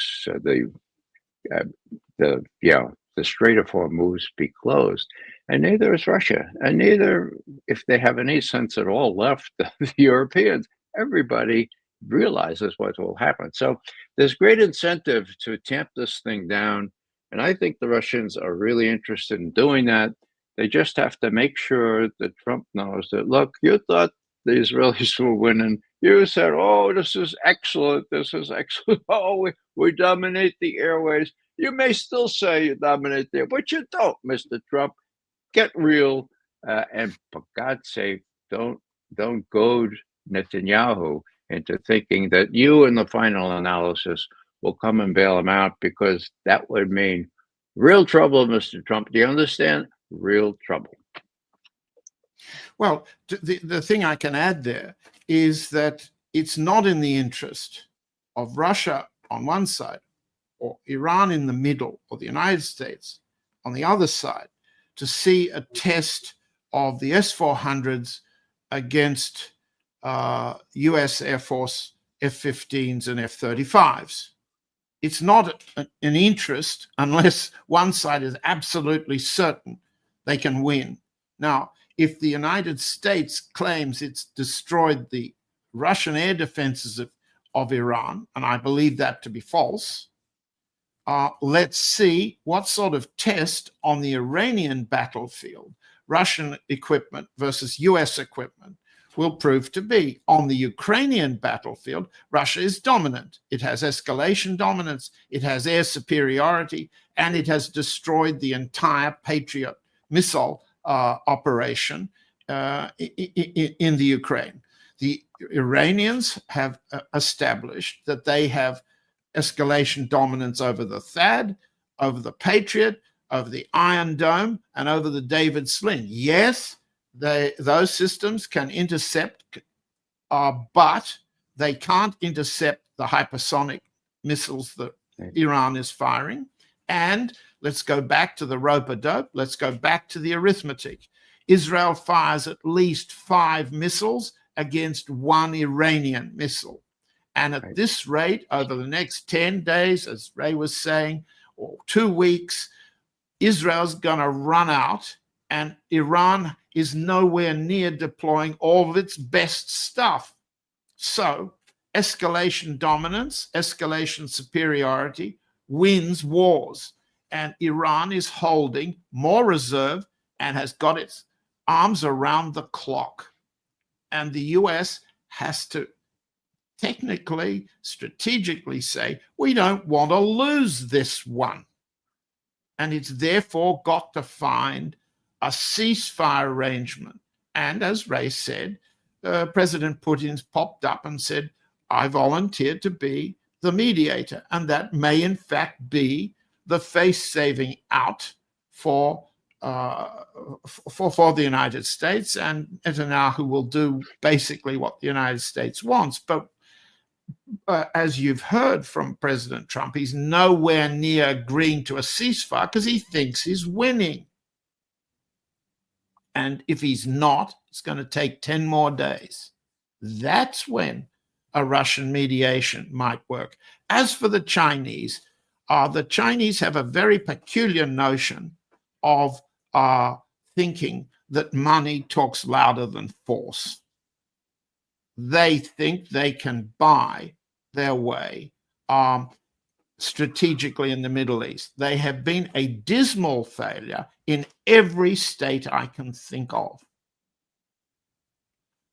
Speaker 3: the Strait of Hormuz be closed. And neither is Russia. And neither, if they have any sense at all left, the Europeans, everybody realizes what will happen. So there's great incentive to tamp this thing down. And I think the Russians are really interested in doing that. They just have to make sure that Trump knows that, look, you thought the Israelis were winning. You said, oh, this is excellent. This is excellent. Oh, we dominate the airways. You may still say you dominate there, but you don't, Mr. Trump. Get real. And for God's sake, don't goad Netanyahu into thinking that you, in the final analysis, will come and bail him out, because that would mean real trouble, Mr. Trump. Do you understand? Real trouble.
Speaker 2: Well, the thing I can add there is that it's not in the interest of Russia on one side, or Iran in the middle, or the United States on the other side, to see a test of the S-400s against US Air Force F-15s and F-35s. It's not an interest unless one side is absolutely certain they can win. Now, if the United States claims it's destroyed the Russian air defenses of Iran, and I believe that to be false, let's see what sort of test on the Iranian battlefield, Russian equipment versus US equipment, will prove to be. On the Ukrainian battlefield, Russia is dominant. It has escalation dominance, it has air superiority, and it has destroyed the entire Patriot missile operation in the Ukraine. The Iranians have established that they have escalation dominance over the THAAD, over the Patriot, over the Iron Dome, and over the David Sling. Yes, those systems can intercept, but they can't intercept the hypersonic missiles that Iran is firing. And let's go back to the rope-a-dope. Let's go back to the arithmetic. Israel fires at least 5 missiles against 1 Iranian missile. And at this rate, over the next 10 days, as Ray was saying, or 2 weeks, Israel's going to run out, and Iran is nowhere near deploying all of its best stuff. So escalation dominance, escalation superiority wins wars. And Iran is holding more reserve and has got its arms around the clock. And the US has to technically, strategically say, we don't want to lose this one. And it's therefore got to find a ceasefire arrangement. And as Ray said, President Putin's popped up and said, I volunteered to be the mediator. And that may in fact be the face-saving out for the United States, and Netanyahu will do basically what the United States wants. But as you've heard from President Trump, he's nowhere near agreeing to a ceasefire because he thinks he's winning. And if he's not, it's going to take 10 more days. That's when a Russian mediation might work. As for the Chinese have a very peculiar notion of thinking that money talks louder than force. They think they can buy their way strategically in the Middle East. They have been a dismal failure in every state I can think of.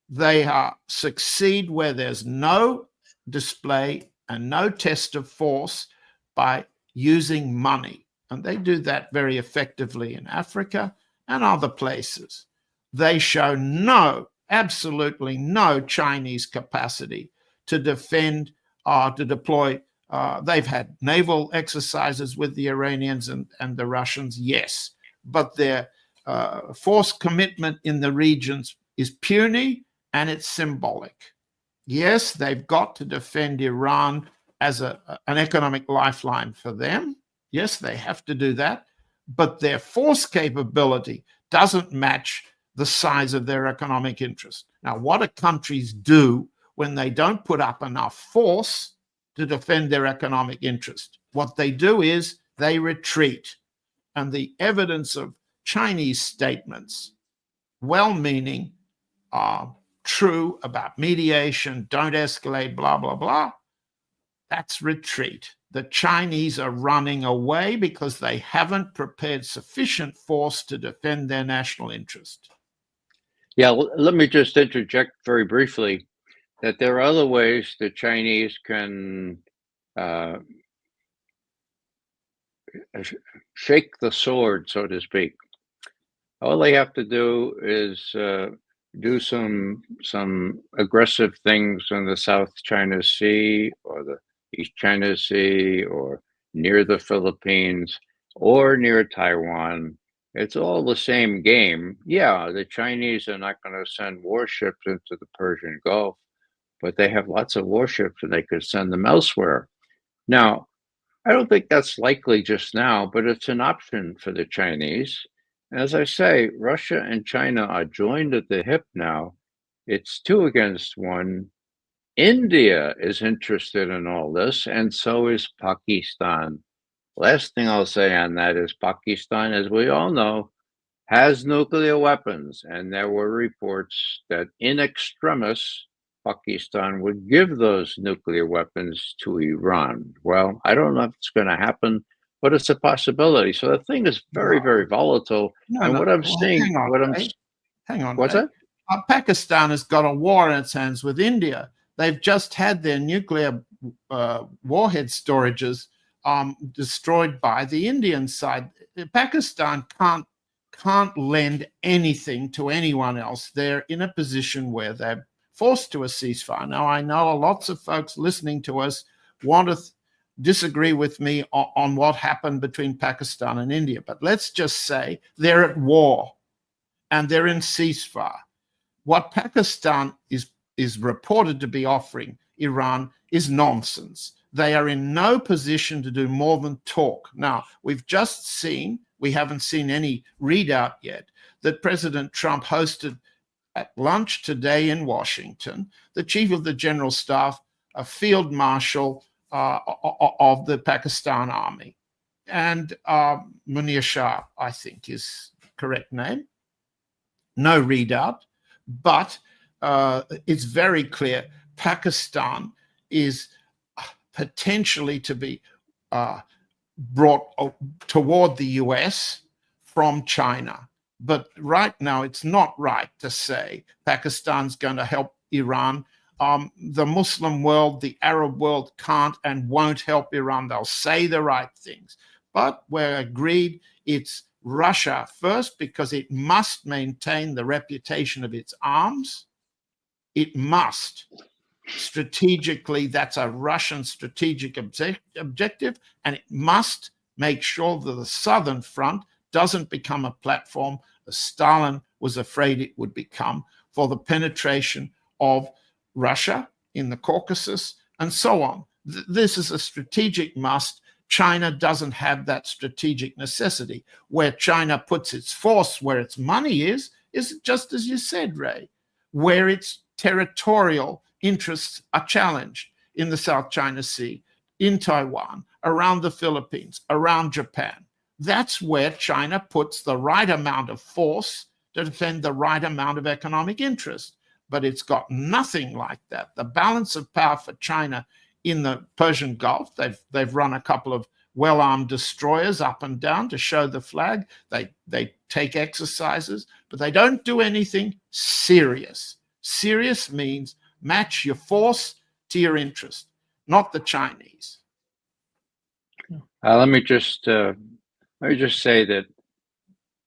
Speaker 2: They succeed where there's no display and no test of force by using money. And they do that very effectively in Africa and other places. They show absolutely no Chinese capacity to defend or to deploy. They've had naval exercises with the Iranians and the Russians, yes, but their force commitment in the regions is puny and it's symbolic. Yes, they've got to defend Iran as an economic lifeline for them. Yes, they have to do that, but their force capability doesn't match the size of their economic interest. Now, what do countries do when they don't put up enough force to defend their economic interest? What they do is they retreat. And the evidence of Chinese statements, well-meaning, true about mediation, don't escalate, blah, blah, blah, that's retreat. The Chinese are running away because they haven't prepared sufficient force to defend their national interest.
Speaker 3: Yeah, let me just interject very briefly that there are other ways the Chinese can shake the sword, so to speak. All they have to do is do some aggressive things in the South China Sea or the East China Sea or near the Philippines or near Taiwan. It's all the same game. Yeah, the Chinese are not going to send warships into the Persian Gulf, but they have lots of warships and they could send them elsewhere. Now, I don't think that's likely just now, but it's an option for the Chinese. As I say, Russia and China are joined at the hip now. It's 2 against 1. India is interested in all this, and so is Pakistan. Last thing I'll say on that is Pakistan, as we all know, has nuclear weapons, and there were reports that in extremis, Pakistan would give those nuclear weapons to Iran. Well, I don't know if it's going to happen, but it's a possibility. So the thing is very, very volatile. What I'm seeing,
Speaker 2: hang on.
Speaker 3: What's that?
Speaker 2: Pakistan has got a war in its hands with India. They've just had their nuclear warhead storages destroyed by the Indian side. Pakistan can't lend anything to anyone else. They're in a position where they're forced to a ceasefire. Now, I know lots of folks listening to us want to disagree with me on what happened between Pakistan and India, but let's just say they're at war and they're in ceasefire. What Pakistan is reported to be offering Iran is nonsense. They are in no position to do more than talk. Now, we've just seen, we haven't seen any readout yet, that President Trump hosted at lunch today in Washington the chief of the general staff, a field marshal of the Pakistan army. and Munir Shah, I think is correct name. No readout, but it's very clear Pakistan is potentially to be brought toward the US from China. But right now, it's not right to say Pakistan's going to help Iran. The Muslim world, the Arab world can't and won't help Iran. They'll say the right things. But we're agreed it's Russia first, because it must maintain the reputation of its arms. It must. Strategically, that's a Russian strategic objective, and it must make sure that the Southern Front doesn't become a platform, as Stalin was afraid it would become, for the penetration of Russia in the Caucasus and so on. This is a strategic must. China doesn't have that strategic necessity. Where China puts its force, where its money is just as you said, Ray, where its territorial interests are challenged in the South China Sea, in Taiwan, around the Philippines, around Japan. That's where China puts the right amount of force to defend the right amount of economic interest. But it's got nothing like that. The balance of power for China in the Persian Gulf, they've run a couple of well-armed destroyers up and down to show the flag. They take exercises, but they don't do anything serious. Serious means match your force to your interest, not the Chinese.
Speaker 3: Let me just say that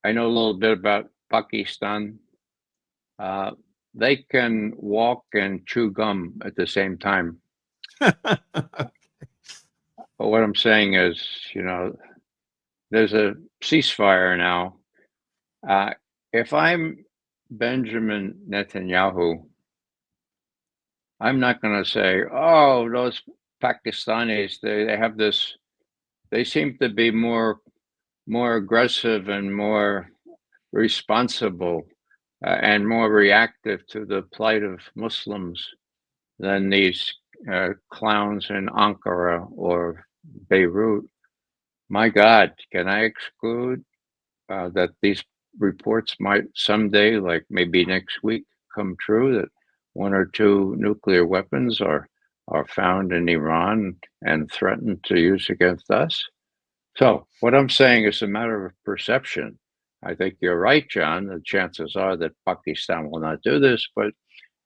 Speaker 3: I know a little bit about Pakistan. They can walk and chew gum at the same time. But what I'm saying is, there's a ceasefire now. If I'm Benjamin Netanyahu, I'm not going to say, oh, those Pakistanis, they have this, they seem to be more aggressive and more responsible and more reactive to the plight of Muslims than these clowns in Ankara or Beirut. My God, can I exclude that these reports might someday, like maybe next week, come true, that 1 or 2 nuclear weapons are found in Iran and threatened to use against us? So what I'm saying is a matter of perception. I think you're right, John. The chances are that Pakistan will not do this, but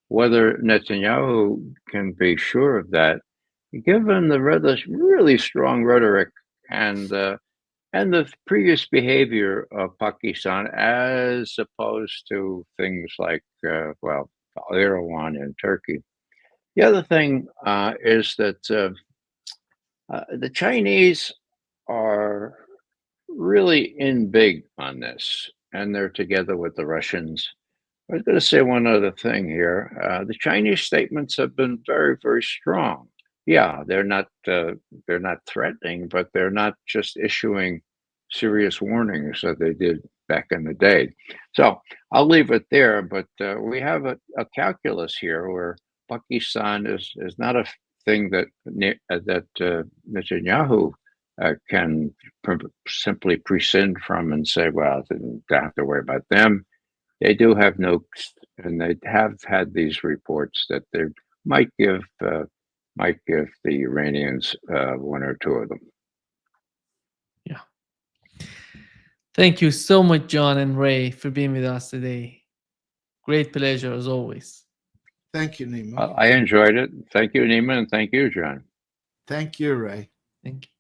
Speaker 3: whether Netanyahu can be sure of that, given the really strong rhetoric and the previous behavior of Pakistan, as opposed to things like, Iran and Turkey. The other thing is that the Chinese are really in big on this, and they're together with the Russians. I was going to say one other thing here. The Chinese statements have been very, very strong. Yeah, they're not threatening, but they're not just issuing serious warnings that they did back in the day. So I'll leave it there. But we have a calculus here where Pakistan is not a thing that Netanyahu can simply prescind from and say, well, don't have to worry about them. They do have nukes, and they have had these reports that they might give the Iranians 1 or 2 of them.
Speaker 1: Yeah. Thank you so much, John and Ray, for being with us today. Great pleasure as always.
Speaker 2: Thank you, Nima.
Speaker 3: I enjoyed it. Thank you, Nima, and thank you, John.
Speaker 2: Thank you, Ray.
Speaker 1: Thank you.